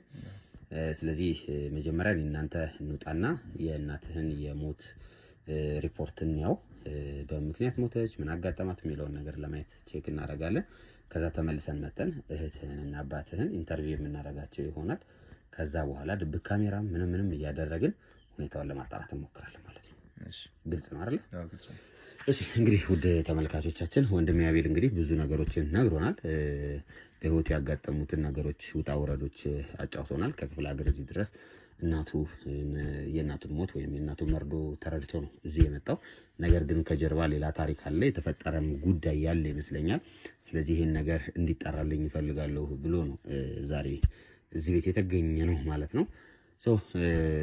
ስለዚህ መጀመሪያ እናንተ እንውጣና የእናትህን የሞት ሪፖርትን ያው በምክንያት ሞተች ምን አጋጠማት የሚለውን ነገር ለማየት ቼክ እናደርጋለን ከዛ ተመልሰን መተን እህትህንና አባትህን ኢንተርቪው የምናደርጋቸው ይሆናል ከዛ በኋላ ድብቅ ካሜራ ምንም እያደረግን ሁኔታውን ለማጣራት እንሞክራለን ማለት ነው እሺ ግልጽ ነው አይደል አዎ ግልጽ ነው እሺ እንግዲህ ውድ ተመልካቾቻችን ወንድሜ አቤል እንግዲህ ብዙ ነገሮችን ነግሮናል በህይወቱ ያጋጠሙትን ነገሮች ውጣ ወረዶች አጫውቶናል ከክፍለ ሀገር እዚህ ድረስ እናቱ የእናቱን ሞት ወይም የእናቱ መርዶ ተረድቶ ነው እዚህ የመጣው ነገር ግን ከጀርባ ሌላ ታሪክ አለ የተፈጠረም ጉዳይ ያለ ይመስለኛል ስለዚህ ይሄን ነገር እንዲጣራልኝ ይፈልጋለሁ ብሎ ነው ዛሬ እዚህ ቤት የተገኘ ነው ማለት ነው ሶ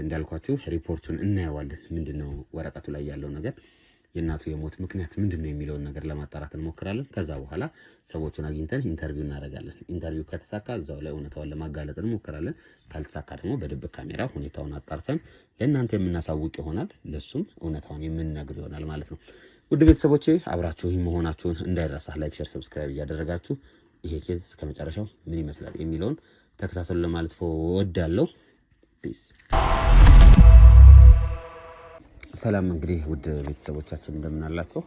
እንዳልኳችሁ ሪፖርቱን እናየዋለን ምንድነው ወረቀቱ ላይ ያለው ነገር የእናቱ የሞት ምክንያት ምንድነው የሚለውን ነገር ለማጣራት እንሞክራለን ከዛ በኋላ ሰዎችን አግኝተን ኢንተርቪው እናደርጋለን ኢንተርቪው ከተሳካ እዛው ላይ እውነታውን ለማጋለጥ እንሞክራለን ካልተሳካ ደግሞ በድብቅ ካሜራ ሁኔታውን አጣርተን ለእናንተ የምናሳውቅ ይሆናል ለሱም እውነታውን የምንነግር ይሆናል ማለት ነው ውድ ቤተሰቦቼ አብራችሁኝ መሆናችሁን እንዳይረሳ ላይክ ሼር ሰብስክራይብ እያደረጋችሁ ይሄ ኬዝ እስከመጨረሻው ምን ይመስላል የሚለውን ተከታተሉ ለማለት ወዳለው ፒስ ሰላም እንግዲህ ውድ ቤተሰቦቻችን እንደምን አላችሁ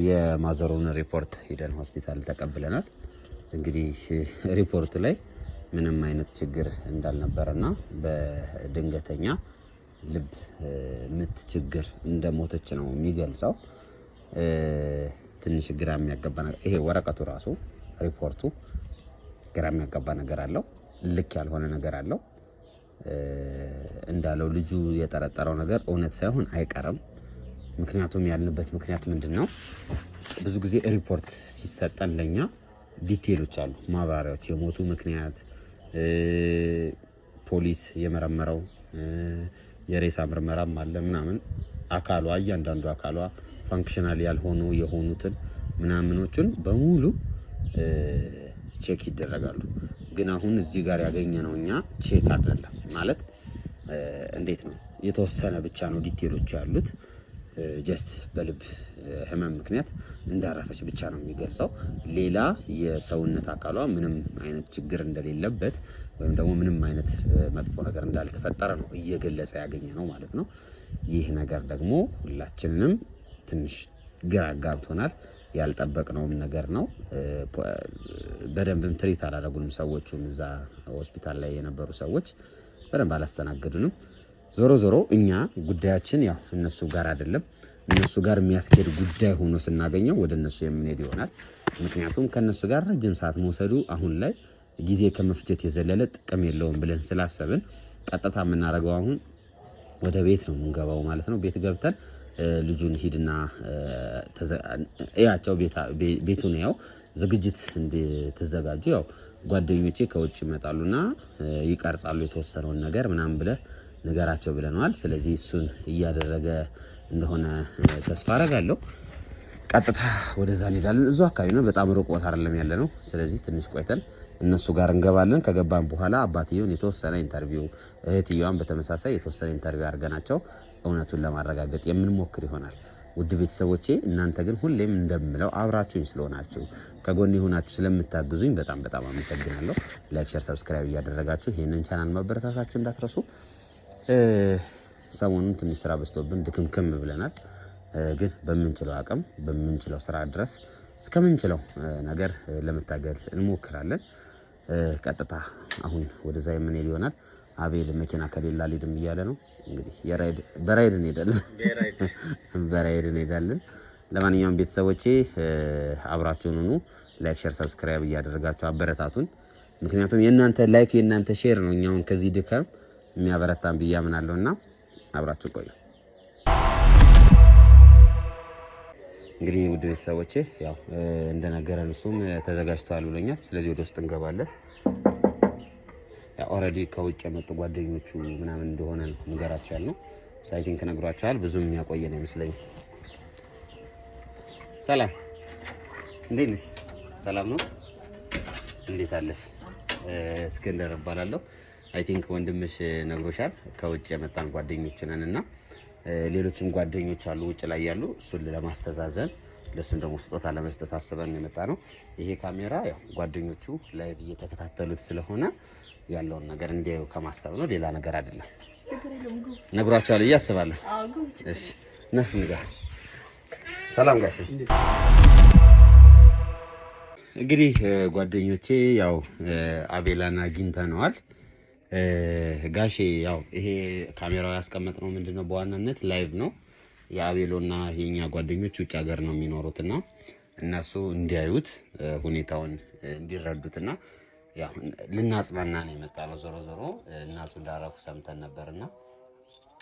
የማዘሩን ሪፖርት ሄደን ሆስፒታል ተቀብለናል እንግዲህ ሪፖርቱ ላይ ምንም አይነት ችግር እንዳልነበረና በድንገተኛ ልብ ምት ችግር እንደሞተች ነው የሚገልጸው ትንሽ ግራ የሚያጋባ ነገር ይሄ ወረቀቱ ራሱ ሪፖርቱ ግራ የሚያጋባ ነገር አለው ልክ ያልሆነ ነገር አለው እንዳለው ልጁ የጠረጠረው ነገር እውነት ሳይሆን አይቀርም ምክንያቱም ያልንበት ምክንያት ምንድነው ብዙ ጊዜ ሪፖርት ሲሰጠን ለኛ ዲቴሎች አሉ ማብራሪያዎች የሞቱ ምክንያት ፖሊስ የመረመረው የሬሳ ምርመራም አለ ምናምን አካሏ እያንዳንዱ አካሏ ፋንክሽናል ያልሆኑ የሆኑትን ምናምኖችን በሙሉ ቼክ ይደረጋሉ ግን አሁን እዚህ ጋር ያገኘነው እኛ ቼክ አይደለም ማለት እንዴት ነው የተወሰነ ብቻ ነው ዲቴሎች ያሉት ጀስት በልብ ህመም ምክንያት እንዳረፈች ብቻ ነው የሚገልጸው ሌላ የሰውነት አካሏ ምንም አይነት ችግር እንደሌለበት ወይም ደግሞ ምንም አይነት መጥፎ ነገር እንዳልተፈጠረ ነው እየገለጸ ያገኘነው ማለት ነው ይህ ነገር ደግሞ ሁላችንንም ትንሽ ግራ ጋብቶናል ያልጠበቅነውም ነገር ነው። በደንብም ትሪት አላደረጉንም ሰዎቹም እዛ ሆስፒታል ላይ የነበሩ ሰዎች በደንብ አላስተናገዱንም። ዞሮ ዞሮ እኛ ጉዳያችን ያው እነሱ ጋር አይደለም፣ እነሱ ጋር የሚያስኬድ ጉዳይ ሆኖ ስናገኘው ወደ እነሱ የምንሄድ ይሆናል። ምክንያቱም ከነሱ ጋር ረጅም ሰዓት መውሰዱ አሁን ላይ ጊዜ ከመፍጀት የዘለለ ጥቅም የለውም ብለን ስላሰብን ቀጥታ የምናደርገው አሁን ወደ ቤት ነው የምንገባው ማለት ነው። ቤት ገብተን ልጁን ሂድና ያቸው ቤቱን ያው ዝግጅት እንድትዘጋጁ ያው ጓደኞቼ ከውጭ ይመጣሉና ይቀርጻሉ የተወሰነውን ነገር ምናምን ብለህ ንገራቸው ብለናል። ስለዚህ እሱን እያደረገ እንደሆነ ተስፋ አደርጋለሁ። ቀጥታ ወደዛ እንሄዳለን። እዛው አካባቢ ነው፣ በጣም ሩቅ ቦታ አይደለም ያለ ነው። ስለዚህ ትንሽ ቆይተን እነሱ ጋር እንገባለን። ከገባን በኋላ አባትየውን የተወሰነ ኢንተርቪው፣ እህትየዋን በተመሳሳይ የተወሰነ ኢንተርቪው አድርገናቸው እውነቱን ለማረጋገጥ የምንሞክር ይሆናል። ውድ ቤተሰቦቼ እናንተ ግን ሁሌም እንደምለው አብራችሁኝ ስለሆናችሁ ከጎኔ ሆናችሁ ስለምታግዙኝ በጣም በጣም አመሰግናለሁ። ላይክ፣ ሼር፣ ሰብስክራይብ እያደረጋችሁ ይሄንን ቻናል ማበረታታችሁ እንዳትረሱ። ሰሞኑን ትንሽ ስራ በዝቶብን ድክምክም ብለናል። ግን በምንችለው አቅም በምንችለው ስራ ድረስ እስከምንችለው ነገር ለመታገል እንሞክራለን። ቀጥታ አሁን ወደዛ የምንሄድ ይሆናል። አቤል መኪና ከሌላ ሊድም እያለ ነው እንግዲህ በራይድ እንሄዳለን። ለማንኛውም ቤተሰቦቼ አብራችሁን ሁኑ። ላይክ፣ ሼር፣ ሰብስክራይብ እያደረጋችሁ አበረታቱን። ምክንያቱም የእናንተ ላይክ የእናንተ ሼር ነው እኛውን ከዚህ ድካም የሚያበረታን ብዬ አምናለሁና አብራችሁ ቆዩ። እንግዲህ ውድ ቤተሰቦቼ ያው እንደነገረን እሱም ተዘጋጅቷል ብሎኛል። ስለዚህ ወደ ውስጥ እንገባለን። ኦልሬዲ ከውጭ የመጡ ጓደኞቹ ምናምን እንደሆነ ነው ንገራቸው ያልነው። ሳይቲንግ ነግሯቸዋል። ብዙም የሚያቆየ ነው ይመስለኛል። ሰላም፣ እንዴት ነሽ? ሰላም ነው? እንዴት አለሽ? እስክንድር እባላለሁ። አይ ቲንክ ወንድምሽ ነግሮሻል። ከውጭ የመጣን ጓደኞች ነን እና ሌሎችም ጓደኞች አሉ ውጭ ላይ ያሉ። እሱን ለማስተዛዘን ለሱም ደግሞ ስጦታ ለመስጠት አስበን የመጣ ነው። ይሄ ካሜራ ያው ጓደኞቹ ላይቭ እየተከታተሉት ስለሆነ ያለውን ነገር እንዲያዩ ከማሰብ ነው፣ ሌላ ነገር አይደለም። ነግሯቸዋል ብዬ አስባለሁ። እሺ ነህ ንገር። ሰላም ጋሼ። እንግዲህ ጓደኞቼ ያው አቤላን አግኝተነዋል። ጋሼ ያው ይሄ ካሜራው ያስቀመጥነው ምንድነው በዋናነት ላይቭ ነው። የአቤሎና የኛ ጓደኞች ውጭ ሀገር ነው የሚኖሩትና እነሱ እንዲያዩት ሁኔታውን እንዲረዱትና ያው ልናጽናና ነው የመጣነው። ዞሮ ዞሮ እናቱ እንዳረፉ ሰምተን ነበርና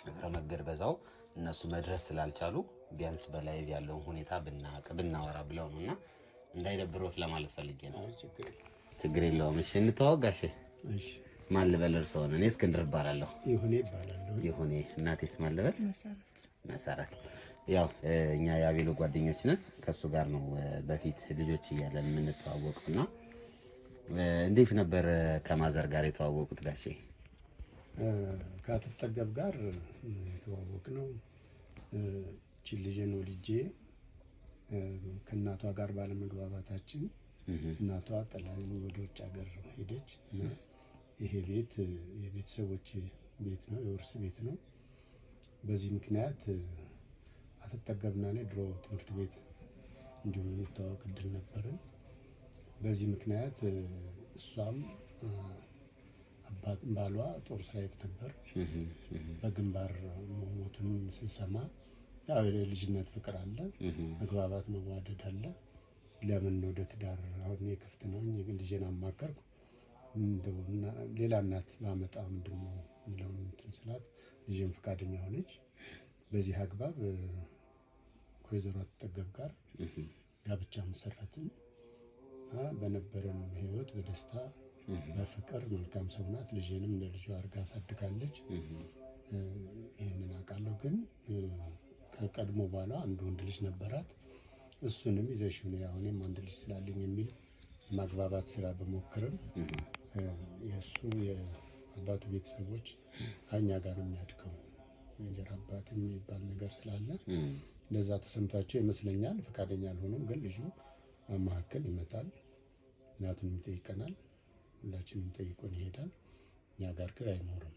እግረ መንገድ በዛው እነሱ መድረስ ስላልቻሉ ቢያንስ በላይቭ ያለውን ሁኔታ ብናወራ ብለው ነውና እንዳይደብሮት ለማለት ፈልጌ ነው። ችግር የለውም። እሺ እንተዋወቅ ጋሼ። እሺ ማን ልበል? እርስዎ ነው? እኔ እስክንድር እባላለሁ። ይሁኔ እባላለሁ። ይሁኔ። እናቴስ ማን ልበል? መሰረት። ያው እኛ የአቤሎ ጓደኞች ነን። ከሱ ጋር ነው በፊት ልጆች እያለን የምንተዋወቁና እንዴት ነበር ከማዘር ጋር የተዋወቁት ጋሼ? ከአትጠገብ ጋር የተዋወቅነው እቺ ልጅን ወልጄ ከእናቷ ጋር ባለመግባባታችን እናቷ ጥላኝ ወደ ውጭ ሀገር ሄደች እና ይሄ ቤት የቤተሰቦች ቤት ነው፣ የውርስ ቤት ነው። በዚህ ምክንያት አትጠገብና እኔ ድሮ ትምህርት ቤት እንዲሁ የተዋወቅ እድል ነበርን። በዚህ ምክንያት እሷም ባሏ ጦር ሰራዊት ነበር። በግንባር ሞቱን ስንሰማ ያው የልጅነት ፍቅር አለ፣ መግባባት መዋደድ አለ። ለምን ወደ ትዳር አሁን የክፍት ነው ልጄን አማከርኩ። ሌላ እናት ባመጣ ምንድነው የሚለውን እንትን ስላት ልጄም ፈቃደኛ ሆነች። በዚህ አግባብ ከወይዘሮ አትጠገብ ጋር ጋብቻ መሰረትን። በነበረን ህይወት በደስታ በፍቅር መልካም ሰው ናት። ልጄንም እንደ ልጇ አድርጋ አሳድጋለች። ይህንን አውቃለሁ። ግን ከቀድሞ በኋላ አንድ ወንድ ልጅ ነበራት። እሱንም ይዘሽው ነው ያው እኔም አንድ ልጅ ስላለኝ የሚል ማግባባት ስራ በሞክርም የእሱ የአባቱ ቤተሰቦች ከእኛ ጋር ነው የሚያድገው እንጀራ አባት የሚባል ነገር ስላለ እንደዛ ተሰምቷቸው ይመስለኛል ፈቃደኛ አልሆኑም። ግን ልጁ መካከል ይመጣል፣ እናቱን ይጠይቀናል፣ ሁላችንም ጠይቆን ይሄዳል። እኛ ጋር ግን አይኖርም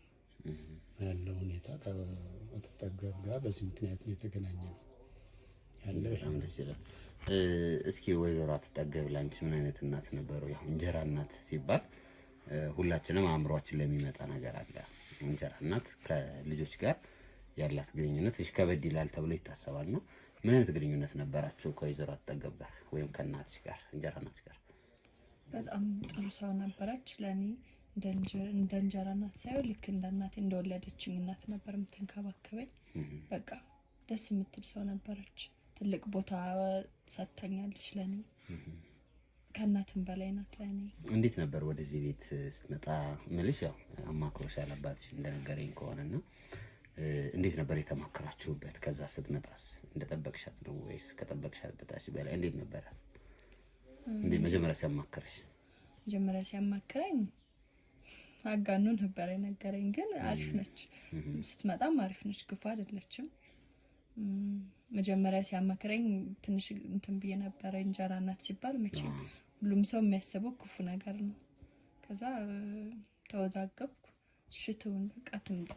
ያለው ሁኔታ ከአትጠገብ ጋር በዚህ ምክንያት ነው የተገናኘ ነው። ያለው በጣም ደስ ይላል። እስኪ ወይዘሮ አትጠገብ ላንቺ ምን አይነት እናት ነበሩ? ያው እንጀራ እናት ሲባል ሁላችንም አእምሯችን ለሚመጣ ነገር አለ። እንጀራ እናት ከልጆች ጋር ያላት ግንኙነት እሺ ከበድ ይላል ተብሎ ይታሰባል ነው። ምን አይነት ግንኙነት ነበራችሁ ከወይዘሮ አትጠገብ ጋር ወይም ከእናትሽ ጋር እንጀራ እናት ጋር? በጣም ጥሩ ሰው ነበረች። ለኔ እንደ እንጀራ እናት ሳይሆን ልክ እንደ እናቴ እንደወለደችኝ እናት ነበር የምትንከባከበኝ። በቃ ደስ የምትል ሰው ነበረች። ትልቅ ቦታ ሰጥታኛለች ለኔ። ከእናትም በላይ ናት ለኔ። እንዴት ነበር ወደዚህ ቤት ስትመጣ? ምልሽ ያው አማክሮሻል አባትሽ እንደነገረኝ ከሆነና እንዴት ነበር የተማከራችሁበት? ከዛ ስትመጣስ እንደጠበቅሻት ነው ወይስ ከጠበቅሻት በታች በላይ እንዴት ነበር? እንዴ መጀመሪያ ሲያማክርሽ? መጀመሪያ ሲያማክረኝ አጋኑ ነበር የነገረኝ፣ ግን አሪፍ ነች። ስትመጣም አሪፍ ነች፣ ክፉ አይደለችም። መጀመሪያ ሲያማክረኝ ትንሽ እንትን ብዬ ነበር። እንጀራ እናት ሲባል መቼም ሁሉም ሰው የሚያስበው ክፉ ነገር ነው። ከዛ ተወዛገብኩ። ሽቱን በቃ ትምጣ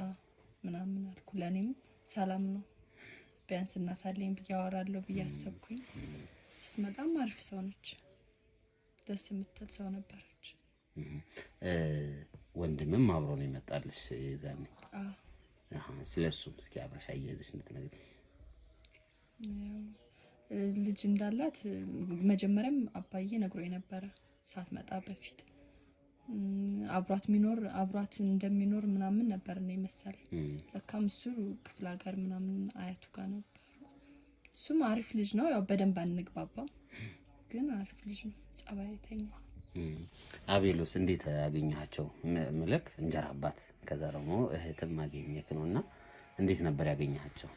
ምናምን አልኩ። ለኔም ሰላም ነው ቢያንስ እናት አለኝ ብዬ አወራለሁ ብዬ አሰብኩኝ። ስትመጣም አሪፍ ሰው ነች፣ ደስ የምትል ሰው ነበረች። ወንድምም አብሮ ነው የመጣልሽ የዛኔ? ስለሱም እስኪ አብረሽ አያይዘሽ እንድትነግሪኝ። ልጅ እንዳላት መጀመሪያም አባዬ ነግሮኝ ነበረ ሳትመጣ በፊት። አብሯት እንደሚኖር ምናምን ነበር ነው መሰለኝ። ለካም እሱ ክፍለ ሀገር ምናምን አያቱ ጋር ነበሩ። እሱም አሪፍ ልጅ ነው። ያው በደንብ አንግባባም፣ ግን አሪፍ ልጅ ነው፣ ጸባይተኛ። አቤሎስ እንዴት ያገኛቸው? ምልክ እንጀራ አባት ከዛ ደግሞ እህትም ማግኘት ነውና እንዴት ነበር ያገኛቸው?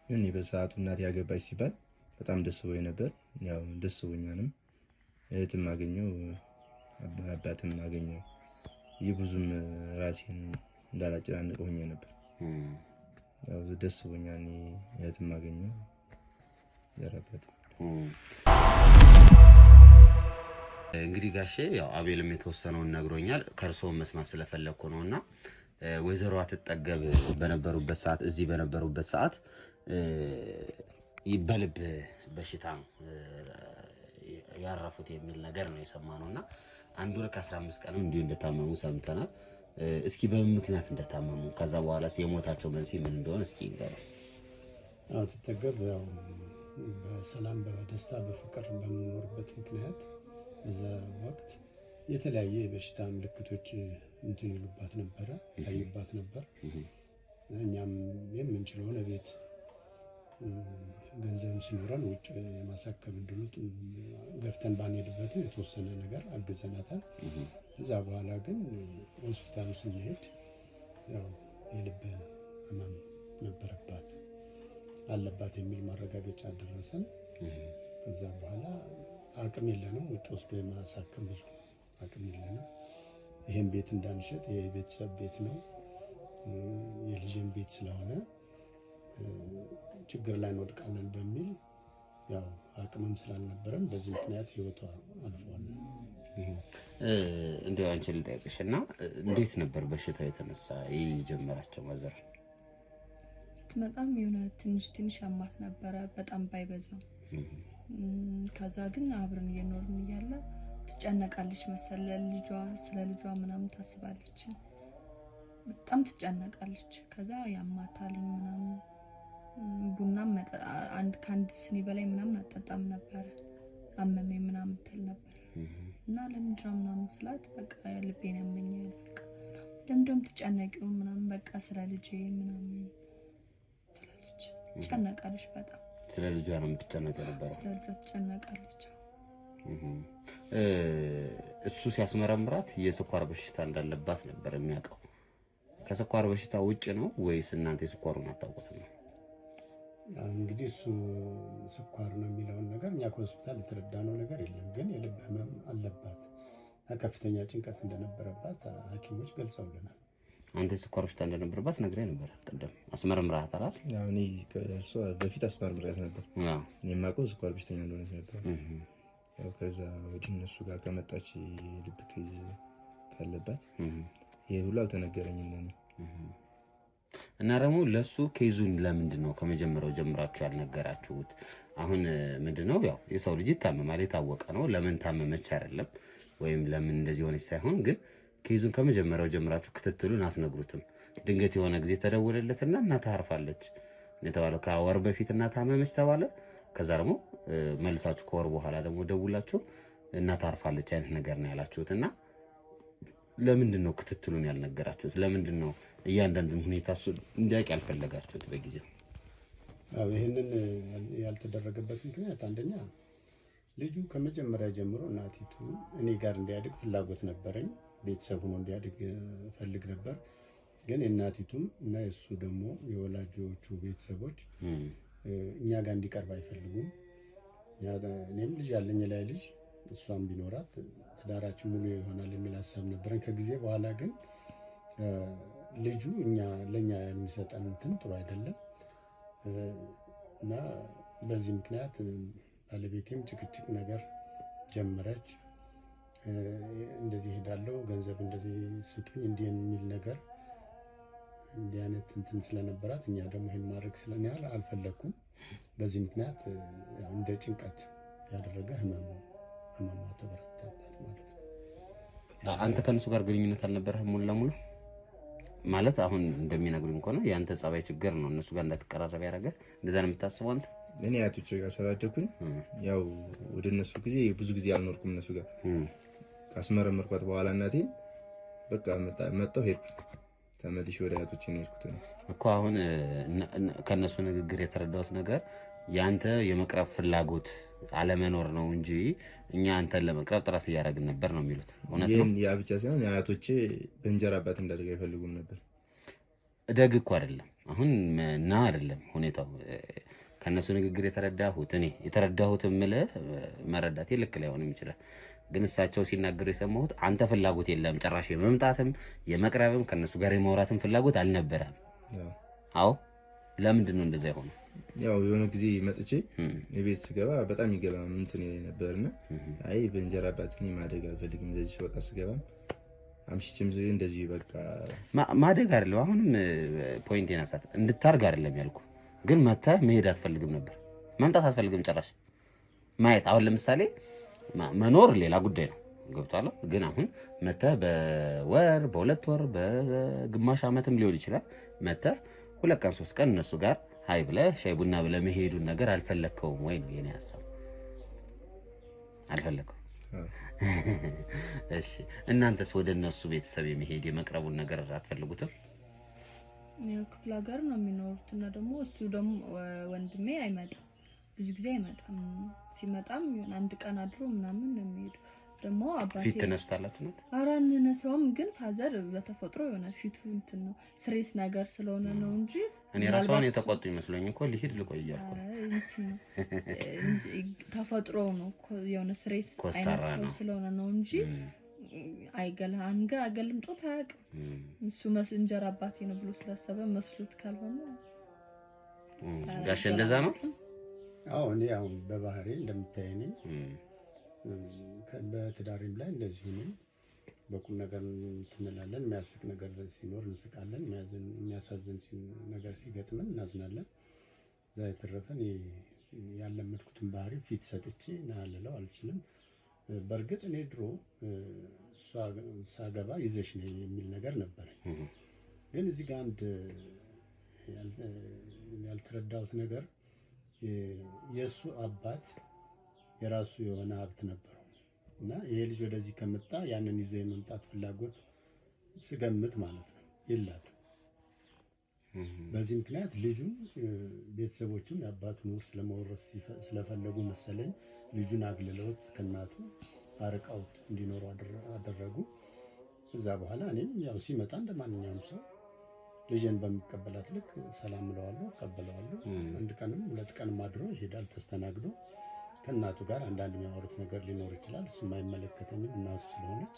እኔ በሰዓቱ እናት ያገባች ሲባል በጣም ደስ ብሎኝ ነበር። ያው ደስ ብሎኛልም። እህትም አገኘው አባትም አገኘው። ብዙም ራሴን እንዳላጨናንቅ ሆኜ ነበር። ያው ደስ ብሎኛል። እህትም አገኘው ዘራበት። እንግዲህ ጋሼ ያው አቤልም የተወሰነውን ነግሮኛል። ከርሶም መስማት ስለፈለኩ ነውና ወይዘሮ አትጠገብ በነበሩበት ሰዓት እዚህ በነበሩበት ሰዓት በልብ በሽታ ያረፉት የሚል ነገር ነው የሰማነውና አንድ ወር ከ15 ቀንም እንዲሁ እንደታመሙ ሰምተናል። እስኪ በምን ምክንያት እንደታመሙ ከዛ በኋላስ የሞታቸው መንስኤ ምን እንደሆነ እስኪ እንገር። አትጠገብ ያው በሰላም በደስታ በፍቅር በመኖርበት ምክንያት በዛ ወቅት የተለያየ የበሽታ ምልክቶች እንትን ይሉባት ነበረ፣ ታዩባት ነበር። እኛም የምንችለውን ቤት ገንዘብ ሲኖረን ውጭ የማሳከም እድሉ ገፍተን ባንሄድበት የተወሰነ ነገር አግዘናታል። ከዛ በኋላ ግን ሆስፒታል ስንሄድ ያው የልብ ህመም ነበረባት አለባት የሚል ማረጋገጫ ደረሰን። ከዛ በኋላ አቅም የለንም፣ ውጭ ወስዶ የማሳከም ብዙ አቅም የለንም። ይሄን ቤት እንዳንሸጥ የቤተሰብ ቤት ነው፣ የልጅን ቤት ስለሆነ ችግር ላይ እንወድቃለን በሚል ያው አቅምም ስላልነበረን በዚህ ምክንያት ህይወቷ አልፏል። እንደው አንቺ ልጠይቅሽና እንዴት ነበር በሽታው የተነሳ የጀመራቸው ማዘር? ስትመጣም የሆነ ትንሽ አማት ነበረ፣ በጣም ባይበዛም። ከዛ ግን አብረን እየኖርን እያለ ትጨነቃለች መሰለ ስለ ልጇ ምናምን ታስባለች፣ በጣም ትጨነቃለች። ከዛ ያማታልኝ ምናምን ቡናም ከአንድ ስኒ በላይ ምናምን አጠጣም ነበር፣ አመመኝ ምናምን ትል ነበር። እና ለምንድነው ምናምን ስላት በቃ ልቤን ያመኛል፣ በቃ ለምንድነው ትጨነቂው ምናምን በቃ ስለ ልጄ ምናምን ትላለች። ትጨነቃለች በጣም ስለ ልጇ ነው የምትጨነቀው ነበር። ስለ ልጇ ትጨነቃለች። እሱ ሲያስመረምራት የስኳር በሽታ እንዳለባት ነበር የሚያውቀው። ከስኳር በሽታ ውጭ ነው ወይስ እናንተ የስኳሩን አታውቁትም ነው? እንግዲህ እሱ ስኳር ነው የሚለውን ነገር እኛ ከሆስፒታል የተረዳነው ነገር የለም። ግን የልብ ህመም አለባት፣ ከፍተኛ ጭንቀት እንደነበረባት ሐኪሞች ገልጸውልናል። አንተ ስኳር በሽታ እንደነበረባት ነግሬ ነበር ቀደም። አስመረምራት አይደል? ያው እኔ ከእሷ በፊት አስመርምራት ነበር። እኔ የማውቀው ስኳር በሽተኛ እንደሆነች ነበር። ያው ከዛ ወዲህ እነሱ ጋር ከመጣች ልብ ኬዝ ካለባት ይሄ ሁሉ አልተነገረኝም ለኔ። እና ደግሞ ለሱ ኬዙን ለምንድን ነው ከመጀመሪያው ጀምራችሁ ያልነገራችሁት? አሁን ምንድነው ያው የሰው ልጅ ይታመማል፣ የታወቀ ነው። ለምን ታመመች አይደለም ወይም ለምን እንደዚህ ሆነች ሳይሆን፣ ግን ኬዙን ከመጀመሪያው ጀምራችሁ ክትትሉን አትነግሩትም። ድንገት የሆነ ጊዜ ተደወለለትና እናት አርፋለች የተባለው ከወር በፊት እናት ታመመች ተባለ። ከዛ ደግሞ መልሳችሁ ከወር በኋላ ደግሞ ደውላችሁ እናት አርፋለች አይነት ነገር ነው ያላችሁት። እና ለምንድን ነው ክትትሉን ያልነገራችሁት? ለምንድን ነው እያንዳንዱን ሁኔታ እሱ እንዲያውቅ ያልፈለጋችሁት በጊዜው? አዎ ይሄንን ያልተደረገበት ምክንያት አንደኛ ልጁ ከመጀመሪያ ጀምሮ እናቲቱ እኔ ጋር እንዲያድግ ፍላጎት ነበረኝ። ቤተሰብ ሆኖ እንዲያድግ ፈልግ ነበር። ግን የእናቲቱም እና የእሱ ደግሞ የወላጆቹ ቤተሰቦች እኛ ጋር እንዲቀርብ አይፈልጉም። እኔም ልጅ ያለኝ ላይ ልጅ እሷም ቢኖራት ትዳራችን ሙሉ ይሆናል የሚል ሀሳብ ነበረን። ከጊዜ በኋላ ግን ልጁ ለእኛ የሚሰጠን እንትን ጥሩ አይደለም እና በዚህ ምክንያት ባለቤቴም ጭቅጭቅ ነገር ጀመረች። እንደዚህ ሄዳለሁ ገንዘብ እንደዚህ ስጡኝ እንዲህ የሚል ነገር እንዲህ አይነት እንትን ስለነበራት እኛ ደግሞ ይሄን ማድረግ ስለኛል አልፈለኩም። በዚህ ምክንያት እንደ ጭንቀት ያደረገ ህመሙ ተበረታባት ማለት ነው። አንተ ከነሱ ጋር ግንኙነት አልነበረህም ሙሉ ለሙሉ ማለት? አሁን እንደሚነግሩኝ ከሆነ የአንተ ጸባይ ችግር ነው እነሱ ጋር እንዳትቀራረብ ያደረገ። እንደዛ ነው የምታስበው አንተ? እኔ አያቶቼ ጋር ስላደኩኝ ያው ወደ እነሱ ጊዜ ብዙ ጊዜ አልኖርኩም እነሱ ጋር። ካስመረመርኳት በኋላ እናቴን በቃ መጣሁ ሄድኩ። ተመልሼ ወደ አያቶቼ ነው የሄድኩት እኮ። አሁን ከነሱ ንግግር የተረዳሁት ነገር ያንተ የመቅረብ ፍላጎት አለመኖር ነው እንጂ እኛ አንተን ለመቅረብ ጥረት እያደረግን ነበር ነው የሚሉት። እውነት ነው? ያ ብቻ ሳይሆን አያቶቼ በእንጀራ አባት እንዳደርግ አይፈልጉም ነበር። ደግ እኮ አይደለም አሁን እና አይደለም ሁኔታው። ከነሱ ንግግር የተረዳሁት የምልህ መረዳቴ ልክ ላይሆንም ይችላል። ግን እሳቸው ሲናገሩ የሰማሁት አንተ ፍላጎት የለም ጭራሽ የመምጣትም የመቅረብም ከነሱ ጋር የማውራትም ፍላጎት አልነበረም። አዎ ለምንድን ነው እንደዛ የሆነው? ያው የሆነ ጊዜ መጥቼ የቤት ስገባ በጣም ይገርም እንትን ነበርና አይ በእንጀራ አባት እኔ ማደግ አልፈልግም። እንደዚህ ሲወጣ ስገባ አምሽቼም እንደዚህ በቃ ማደግ አይደለም። አሁንም ፖይንቴን አሳት እንድታርግ አይደለም ያልኩ፣ ግን መተህ መሄድ አትፈልግም ነበር፣ መምጣት አትፈልግም ጭራሽ ማየት። አሁን ለምሳሌ መኖር ሌላ ጉዳይ ነው ገብቷል። ግን አሁን መተህ በወር በሁለት ወር በግማሽ ዓመትም ሊሆን ይችላል መተህ 2 ቀን 3 ቀን እነሱ ጋር ሀይ ብለህ ሻይ ቡና ብለህ መሄዱን ነገር አልፈለግከውም ወይ ነው የኔ ሀሳብ? አልፈለግከውም? እሺ እናንተስ ወደ እነሱ ቤተሰብ የመሄድ የመቅረቡን ነገር አትፈልጉትም? ያው ክፍለ ሀገር ነው የሚኖሩት እና ደግሞ እሱ ደግሞ ወንድሜ አይመጣም፣ ብዙ ጊዜ አይመጣም። ሲመጣም የሆነ አንድ ቀን አድሮ ምናምን ነው የሚሄደው። ደግሞ አባቴ ፊት ተነስታላችሁ ነው አራንነሰውም፣ ግን ፋዘር በተፈጥሮ የሆነ ፊቱ እንትን ነው ስሬስ ነገር ስለሆነ ነው እንጂ እኔ ራሷን የተቆጡ ይመስለኝ እኮ ልሂድ ልቆይ እያልኩ እንጂ ተፈጥሮ ነው የሆነ ስሬስ አይነት ሰው ስለሆነ ነው እንጂ አገልምጦት አያውቅም። እሱ እንጀራ አባቴ ነው ብሎ ስላሰበ መስሎት ካልሆነ ጋሽ እንደዛ ነው። አዎ እኔ አሁን በባህሪ እንደምታየኝ በትዳሬም ላይ እንደዚሁ ነው። በቁም ነገር እንላለን፣ የሚያስቅ ነገር ሲኖር እንስቃለን፣ የሚያሳዝን ነገር ሲገጥመን እናዝናለን። እዛ የተረፈን ያለመድኩትን ባህሪ ፊት ሰጥቼ ናልለው አልችልም። በእርግጥ እኔ ድሮ እሷ ሳገባ ይዘሽ ነኝ የሚል ነገር ነበረኝ። ግን እዚህ ጋር አንድ ያልተረዳሁት ነገር የእሱ አባት የራሱ የሆነ ሀብት ነበረው እና ይሄ ልጅ ወደዚህ ከመጣ ያንን ይዞ የመምጣት ፍላጎት ስገምት ማለት ነው የላትም። በዚህ ምክንያት ልጁን ቤተሰቦቹም የአባቱን ውርስ ለመውረስ ስለፈለጉ መሰለኝ ልጁን አግልለውት ከእናቱ አርቀውት እንዲኖሩ አደረጉ። ከዛ በኋላ እኔም ያው ሲመጣ እንደ ማንኛውም ሰው ልጅን በሚቀበላት ልክ ሰላም እለዋለሁ፣ እቀበለዋለሁ። አንድ ቀንም 2 ቀንም አድሮ ይሄዳል ተስተናግዶ። ከእናቱ ጋር አንዳንድ የሚያወሩት ነገር ሊኖር ይችላል። እሱም አይመለከተኝም እናቱ ስለሆነች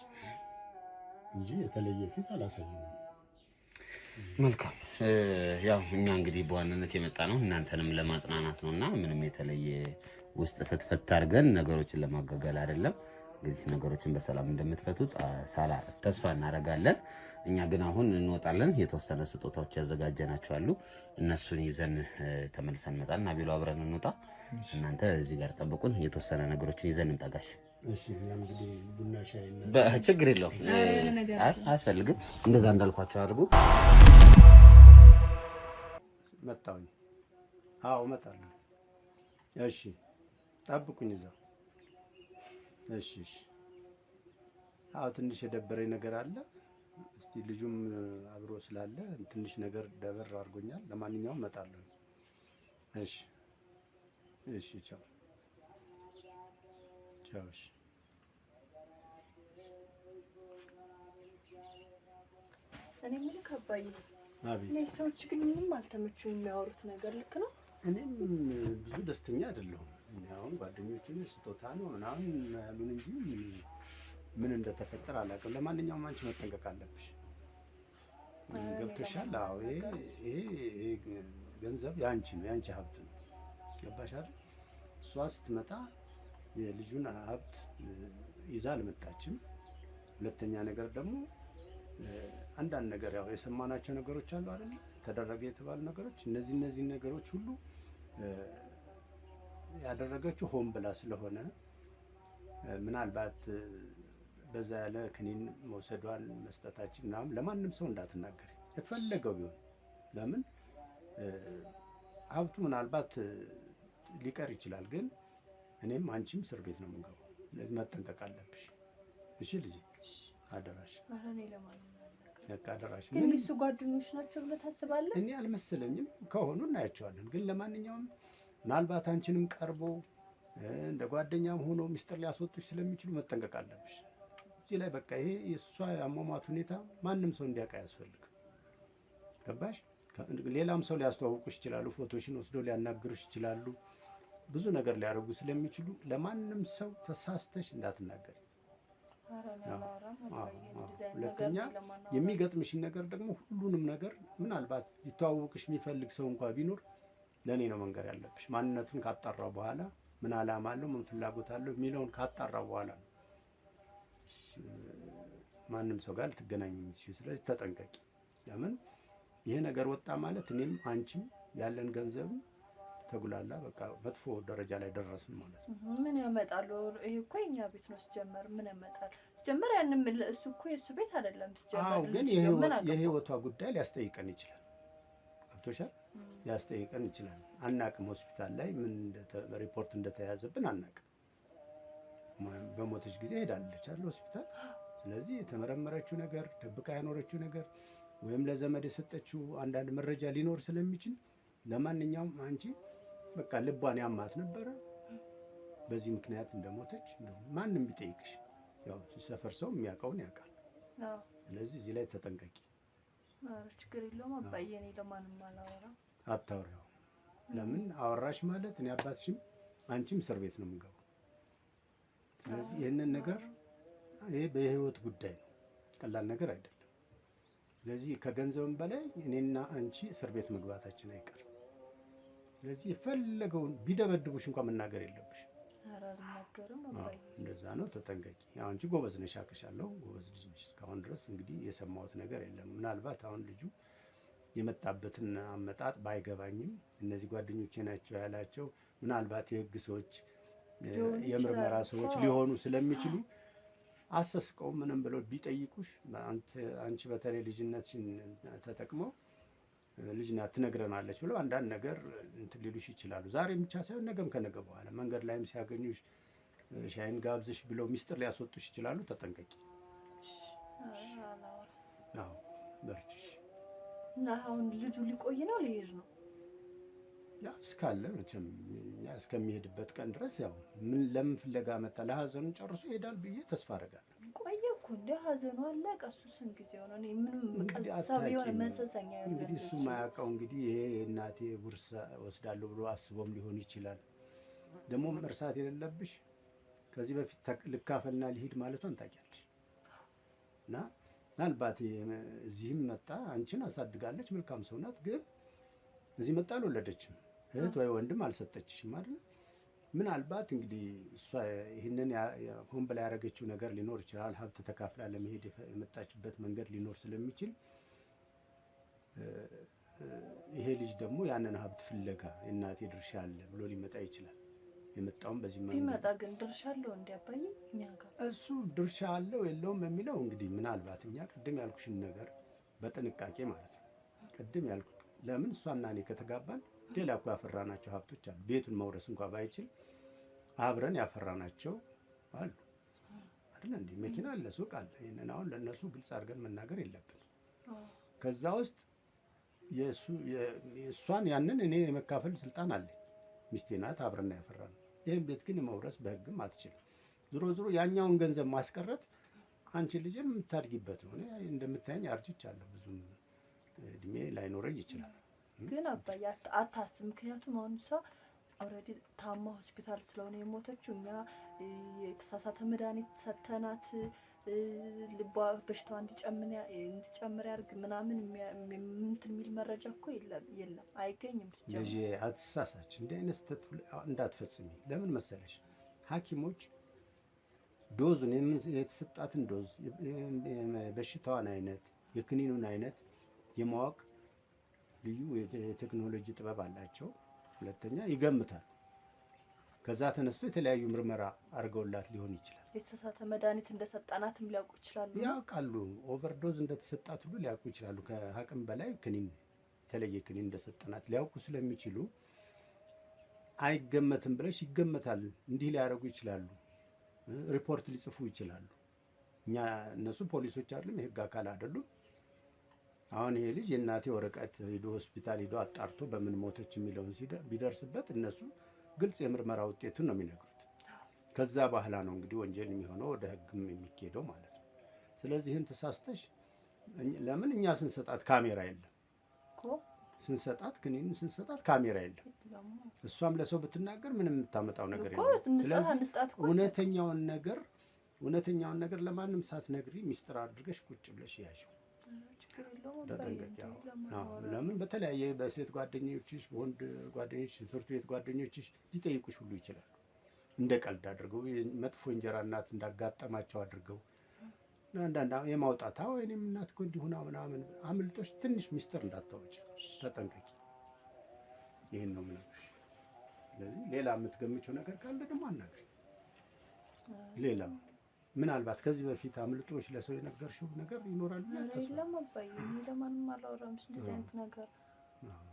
እንጂ የተለየ ፊት አላሳየንም። መልካም ያው እኛ እንግዲህ በዋናነት የመጣ ነው እናንተንም ለማጽናናት ነውና ምንም የተለየ ውስጥ ፍትፍት አድርገን ነገሮችን ለማጋገል አይደለም። እንግዲህ ነገሮችን በሰላም እንደምትፈቱ ተስፋ እናደርጋለን። እኛ ግን አሁን እንወጣለን። የተወሰነ ስጦታዎች ያዘጋጀናቸው አሉ። እነሱን ይዘን ተመልሰን እንመጣለን። አቤሎ አብረን እንውጣ፣ እናንተ እዚህ ጋር ጠብቁን። የተወሰነ ነገሮችን ይዘን እንምጣጋሽ። እሺ እንግዲህ ቡና ሻይ ችግር የለውም፣ አያስፈልግም። እንደዛ እንዳልኳቸው አድርጉ። መጣሁኝ። አዎ እመጣለሁ። እሺ ጠብቁኝ እዛ። እሺ እሺ። አዎ ትንሽ የደበረኝ ነገር አለ። እስቲ ልጁም አብሮ ስላለ ትንሽ ነገር ደበር አድርጎኛል። ለማንኛውም እመጣለሁ። እሺ እሺ። ቻው ቻው። እሺ እኔ ምንም ከባዬ አቤት። እነዚህ ሰዎች ግን ምንም አልተመቹም። የሚያወሩት ነገር ልክ ነው። እኔም ብዙ ደስተኛ አይደለሁም። አሁን ጓደኞችን ስጦታ ነው ምናምን ያሉን እንጂ ምን እንደተፈጠረ አላውቅም። ለማንኛውም አንቺ መጠንቀቅ አለብሽ። ገብቶሻል? አዎ ይሄ ገንዘብ የአንቺ ነው፣ የአንቺ ሀብት ነው። ገባሽ አይደል? እሷ ስትመጣ የልጁን ሀብት ይዛ አልመጣችም። ሁለተኛ ነገር ደግሞ አንዳንድ ነገር ያው የሰማናቸው ነገሮች አሉ አይደል? ተደረገ የተባሉ ነገሮች እነዚህ ነገሮች ሁሉ ያደረገችው ሆን ብላ ስለሆነ ምናልባት በዛ ያለ ክኒን መውሰዷን መስጠታችን ምናምን ለማንም ሰው እንዳትናገሪ የፈለገው ቢሆን። ለምን ሀብቱ ምናልባት ሊቀር ይችላል፣ ግን እኔም አንቺም እስር ቤት ነው የምንገባው። ስለዚህ መጠንቀቅ አለብሽ። እሺ ልጅ አደራሽ። ኧረ እኔ ለማንም በቃ አደራሽ። ግን እሱ ጓደኞች ናቸው ብለህ ታስባለህ? እኔ አልመሰለኝም። ከሆኑ እናያቸዋለን። ግን ለማንኛውም ምናልባት አንቺንም ቀርቦ እንደ ጓደኛም ሆኖ ሚስጥር ሊያስወጡሽ ስለሚችሉ መጠንቀቅ አለብሽ። እዚህ ላይ በቃ ይሄ የእሷ የአሟሟት ሁኔታ ማንም ሰው እንዲያውቅ አያስፈልግም። ገባሽ? ሌላም ሰው ሊያስተዋውቁሽ ይችላሉ። ፎቶሽን ወስዶ ሊያናግሩሽ ይችላሉ። ብዙ ነገር ሊያደርጉ ስለሚችሉ ለማንም ሰው ተሳስተሽ እንዳትናገሪ። ሁለተኛ የሚገጥምሽን ነገር ደግሞ ሁሉንም ነገር ምናልባት ሊተዋወቅሽ የሚፈልግ ሰው እንኳ ቢኖር ለእኔ ነው መንገር ያለብሽ። ማንነቱን ካጣራው በኋላ ምን ዓላማ አለው ምን ፍላጎት አለው የሚለውን ካጣራው በኋላ ነው ማንም ሰው ጋር ልትገናኝ የምትችይው። ስለዚህ ተጠንቀቂ። ለምን ይሄ ነገር ወጣ ማለት እኔም አንቺም ያለን ገንዘብም ተጉላላ፣ በቃ መጥፎ ደረጃ ላይ ደረስን ማለት ነው። ምን ያመጣሉ? ይሄ እኮ የኛ ቤት ነው ሲጀመር። ምን ያመጣል ሲጀመር? ያንን እሱ እኮ የሱ ቤት አይደለም ሲጀመር። አዎ፣ ግን የህይወቷ ጉዳይ ሊያስጠይቀን ይችላል። ገብቶሻል? ሊያስጠይቀን ይችላል። አናቅም። ሆስፒታል ላይ ምን ሪፖርት እንደተያዘብን አናቅም። በሞተች ጊዜ ሄዳለች አይደል ሆስፒታል። ስለዚህ የተመረመረችው ነገር ደብቃ ያኖረችው ነገር ወይም ለዘመድ የሰጠችው አንዳንድ መረጃ ሊኖር ስለሚችል ለማንኛውም አንቺ በቃ ልቧን ያማት ነበረ። በዚህ ምክንያት እንደሞተች ማንም ቢጠይቅሽ ያው ሰፈር ሰው የሚያውቀውን ያውቃል። ስለዚህ እዚህ ላይ ተጠንቀቂ። ችግር የለውም አባዬ፣ እኔ ለማንም አላወራም። አታወሪው። ለምን አወራሽ ማለት እኔ አባትሽም አንቺም እስር ቤት ነው የምንገባው። ስለዚህ ይህንን ነገር ይሄ በህይወት ጉዳይ ነው፣ ቀላል ነገር አይደለም። ስለዚህ ከገንዘብም በላይ እኔና አንቺ እስር ቤት መግባታችን አይቀርም። ስለዚህ የፈለገውን ቢደበድቡሽ እንኳን መናገር የለብሽ። ኧረ አልናገርም አባዬ። እንደዛ ነው፣ ተጠንቀቂ። ያው አንቺ ጎበዝ ነሽ፣ አውቅሻለሁ፣ ጎበዝ ልጅ ነሽ። እስካሁን ድረስ እንግዲህ የሰማሁት ነገር የለም። ምናልባት አሁን ልጁ የመጣበትን አመጣጥ ባይገባኝም እነዚህ ጓደኞቼ ናቸው ያላቸው ምናልባት የህግ ሰዎች የምርመራ ሰዎች ሊሆኑ ስለሚችሉ አሰስቀው ምንም ብለው ቢጠይቁሽ አንቺ በተለይ ልጅነትሽን ተጠቅመው ልጅ ናት ትነግረናለች ብለው አንዳንድ ነገር እንትን ሊሉሽ ይችላሉ። ዛሬ ብቻ ሳይሆን ነገም ከነገ በኋላ መንገድ ላይም ሲያገኙሽ ሻይን ጋብዝሽ ብለው ሚስጥር ሊያስወጡሽ ይችላሉ። ተጠንቀቂ። አዎ በርቺ። እና አሁን ልጁ ሊቆይ ነው ሊሄድ ነው? ያው እስካለ መቼም እስከሚሄድበት ቀን ድረስ ያው ምን ለምን ፍለጋ መጣ? ለሀዘኑ ጨርሶ ይሄዳል ብዬ ተስፋ አደርጋለሁ። ቆየ እኮ እንደ ሀዘኑ አለቀ። እሱ ስንት ጊዜ ሆነ? እኔ ምንም ቀሳብ የሆነ መንሰሰኛ ያለ እንግዲህ እሱ ማያውቀው እንግዲህ ይሄ የእናቴ ውርስ ወስዳለሁ ብሎ አስቦም ሊሆን ይችላል። ደግሞ መርሳት የሌለብሽ ከዚህ በፊት ልካፈልና ሊሄድ ማለቷን ታውቂያለሽ። እና ምናልባት እዚህም መጣ አንቺን አሳድጋለች፣ መልካም ሰው ናት። ግን እዚህ መጣ አልወለደችም። እህት ወይ ወንድም አልሰጠችሽም አይደል? ምናልባት እንግዲህ እሷ ይህንን ሆን ብላ ያደረገችው ነገር ሊኖር ይችላል። ሀብት ተካፍላ ለመሄድ የመጣችበት መንገድ ሊኖር ስለሚችል ይሄ ልጅ ደግሞ ያንን ሀብት ፍለጋ የእናቴ ድርሻ አለ ብሎ ሊመጣ ይችላል። የመጣውም በዚህ መንገድ ቢመጣ ግን ድርሻ አለው እንዲያባይ እኛ ጋር እሱ ድርሻ አለው የለውም የሚለው እንግዲህ ምናልባት እኛ ቅድም ያልኩሽን ነገር በጥንቃቄ ማለት ነው። ቅድም ያልኩት ለምን እሷና እኔ ከተጋባን ሌላ እኮ ያፈራናቸው ሀብቶች አሉ። ቤቱን መውረስ እንኳ ባይችል አብረን ያፈራናቸው አሉ አይደል እንዴ? መኪና አለ፣ ሱቅ አለ። ይሄንን አሁን ለነሱ ግልጽ አድርገን መናገር የለብንም። ከዛ ውስጥ የእሷን ያንን እኔ የመካፈል ስልጣን አለኝ። ሚስቴ ናት፣ አብረን ያፈራነው። ይህን ቤት ግን የመውረስ በህግም አትችልም። ዞሮ ዞሮ ያኛውን ገንዘብ ማስቀረት አንቺ ልጅም የምታድጊበት ነው። እኔ እንደምታየኝ አርጅቻለሁ፣ ብዙም እድሜ ላይኖረኝ ይችላል። ግን አባዬ አታስብ። ምክንያቱም አሁን እሷ ኦልሬዲ ታማ ሆስፒታል ስለሆነ የሞተችው እኛ የተሳሳተ መድኃኒት ሰተናት ልቧ በሽታዋ እንዲጨምር ያርግ ምናምን እንትን የሚል መረጃ እኮ የለም፣ አይገኝም። ልጄ አትሳሳች፣ እንዲህ አይነት ስህተት እንዳትፈጽሚ። ለምን መሰለሽ ሐኪሞች ዶዙን የተሰጣትን ዶዝ በሽታዋን አይነት የክኒኑን አይነት የማወቅ ልዩ የቴክኖሎጂ ጥበብ አላቸው። ሁለተኛ ይገምታሉ። ከዛ ተነስቶ የተለያዩ ምርመራ አድርገውላት ሊሆን ይችላል። የተሳሳተ መድኃኒት እንደሰጣናትም ሊያውቁ ይችላሉ። ያውቃሉ። ኦቨርዶዝ እንደተሰጣት ሁሉ ሊያውቁ ይችላሉ። ከአቅም በላይ ክኒን፣ የተለየ ክኒን እንደሰጠናት ሊያውቁ ስለሚችሉ አይገመትም ብለሽ ይገመታል። እንዲህ ሊያደርጉ ይችላሉ። ሪፖርት ሊጽፉ ይችላሉ። እኛ እነሱ ፖሊሶች አይደሉም፣ የህግ አካል አይደሉም። አሁን ይሄ ልጅ የእናቴ ወረቀት ሄዶ ሆስፒታል ሄዶ አጣርቶ በምን ሞተች የሚለውን ቢደርስበት እነሱ ግልጽ የምርመራ ውጤቱን ነው የሚነግሩት። ከዛ በኋላ ነው እንግዲህ ወንጀል የሚሆነው ወደ ህግም የሚኬደው ማለት ነው። ስለዚህ ይህን ተሳስተሽ ለምን እኛ ስንሰጣት ካሜራ የለም ስንሰጣት ክኒኑን ስንሰጣት ካሜራ የለም። እሷም ለሰው ብትናገር ምንም የምታመጣው ነገር የለም። ስለዚህ እውነተኛውን ነገር ለማንም ሳትነግሪ ሚስጥር አድርገሽ ቁጭ ብለሽ ያዥው። ተጠንቀቂ። ለምን በተለያየ በሴት ጓደኞችሽ፣ በወንድ ጓደኞች፣ ትምህርት ቤት ጓደኞችሽ ሊጠይቁሽ ሁሉ ይችላሉ። እንደ ቀልድ አድርገው መጥፎ እንጀራ እናት እንዳጋጠማቸው አድርገው አንዳንድ የማውጣት ወይኔም እናት እኮ እንዲህ ሆና ምናምን አምልጦሽ ትንሽ ሚስጥር እንዳታወጪ ተጠንቀቂ። ይህን ነው የምነግርሽ። ስለዚህ ሌላ የምትገምቸው ነገር ካለ ደግሞ አናግሪ። ሌላ ምናልባት ከዚህ በፊት አምልጦሽ ለሰው የነገርሽው ነገር ይኖራል። የለም አባዬ፣ እኔ ለማንም አላወራም እንደዚህ አይነት ነገር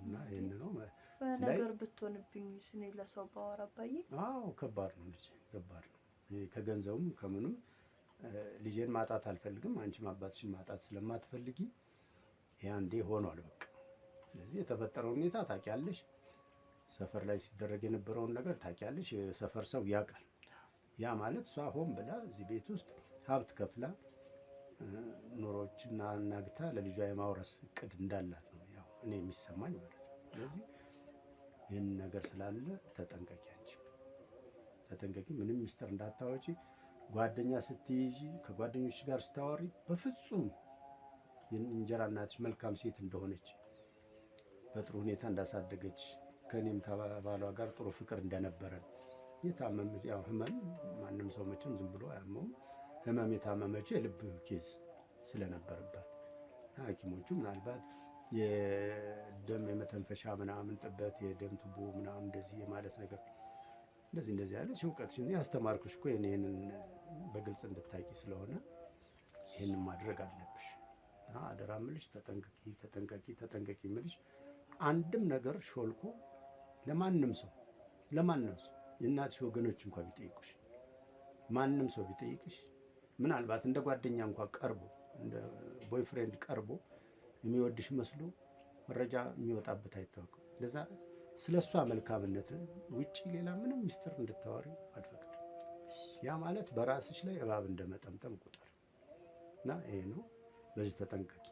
እና ይሄን ነው በነገር ብትሆንብኝ እኔ ለሰው ባወራ አባዬ። አዎ ከባድ ነው ልጅ፣ ከባድ ነው። ከገንዘቡም ከምንም ልጄን ማጣት አልፈልግም። አንቺም አባትሽን ማጣት ስለማትፈልጊ ያንዴ ሆኗል በቃ። ስለዚህ የተፈጠረው ሁኔታ ታውቂያለሽ። ሰፈር ላይ ሲደረግ የነበረውን ነገር ታውቂያለሽ። የሰፈር ሰው ያውቃል። ያ ማለት እሷ ሆን ብላ እዚህ ቤት ውስጥ ሀብት ከፍላ ኑሮችና አናግታ ለልጇ የማውረስ እቅድ እንዳላት ነው ያው እኔ የሚሰማኝ ማለት ነው። ስለዚህ ይህን ነገር ስላለ ተጠንቀቂ፣ አንቺ ተጠንቀቂ። ምንም ሚስጥር እንዳታወጪ። ጓደኛ ስትይዢ ከጓደኞች ጋር ስታወሪ በፍጹም የእንጀራ እናትሽ መልካም ሴት እንደሆነች በጥሩ ሁኔታ እንዳሳደገች ከእኔም ከባሏ ጋር ጥሩ ፍቅር እንደነበረን የታመመች ያው ህመም ማንም ሰው መቼም ዝም ብሎ አያመውም። ህመም የታመመችው የልብ ኬዝ ስለነበረባት ሐኪሞቹ ምናልባት የደም የመተንፈሻ ምናምን ጥበት፣ የደም ቱቦ ምናምን እንደዚህ የማለት ነገር እንደዚህ ያለች እውቀትሽን ያስተማርኩሽ እኮ ይሄንን በግልጽ እንድታቂ ስለሆነ ይሄንን ማድረግ አለብሽ። አደራ ምልሽ ተጠንቀቂ ምልሽ። አንድም ነገር ሾልኮ ለማንም ሰው የእናትሽ ወገኖች እንኳን ቢጠይቁሽ፣ ማንም ሰው ቢጠይቅሽ ምናልባት እንደ ጓደኛ እንኳን ቀርቦ እንደ ቦይፍሬንድ ቀርቦ የሚወድሽ መስሎ መረጃ የሚወጣበት አይታወቅም። እንደዛ ስለ እሷ መልካምነት ውጪ ሌላ ምንም ሚስጥር እንድታወሪ አልፈቅድም። ያ ማለት በራስሽ ላይ እባብ እንደመጠምጠም ቁጥር እና ይሄ ነው። በዚህ ተጠንቀቂ።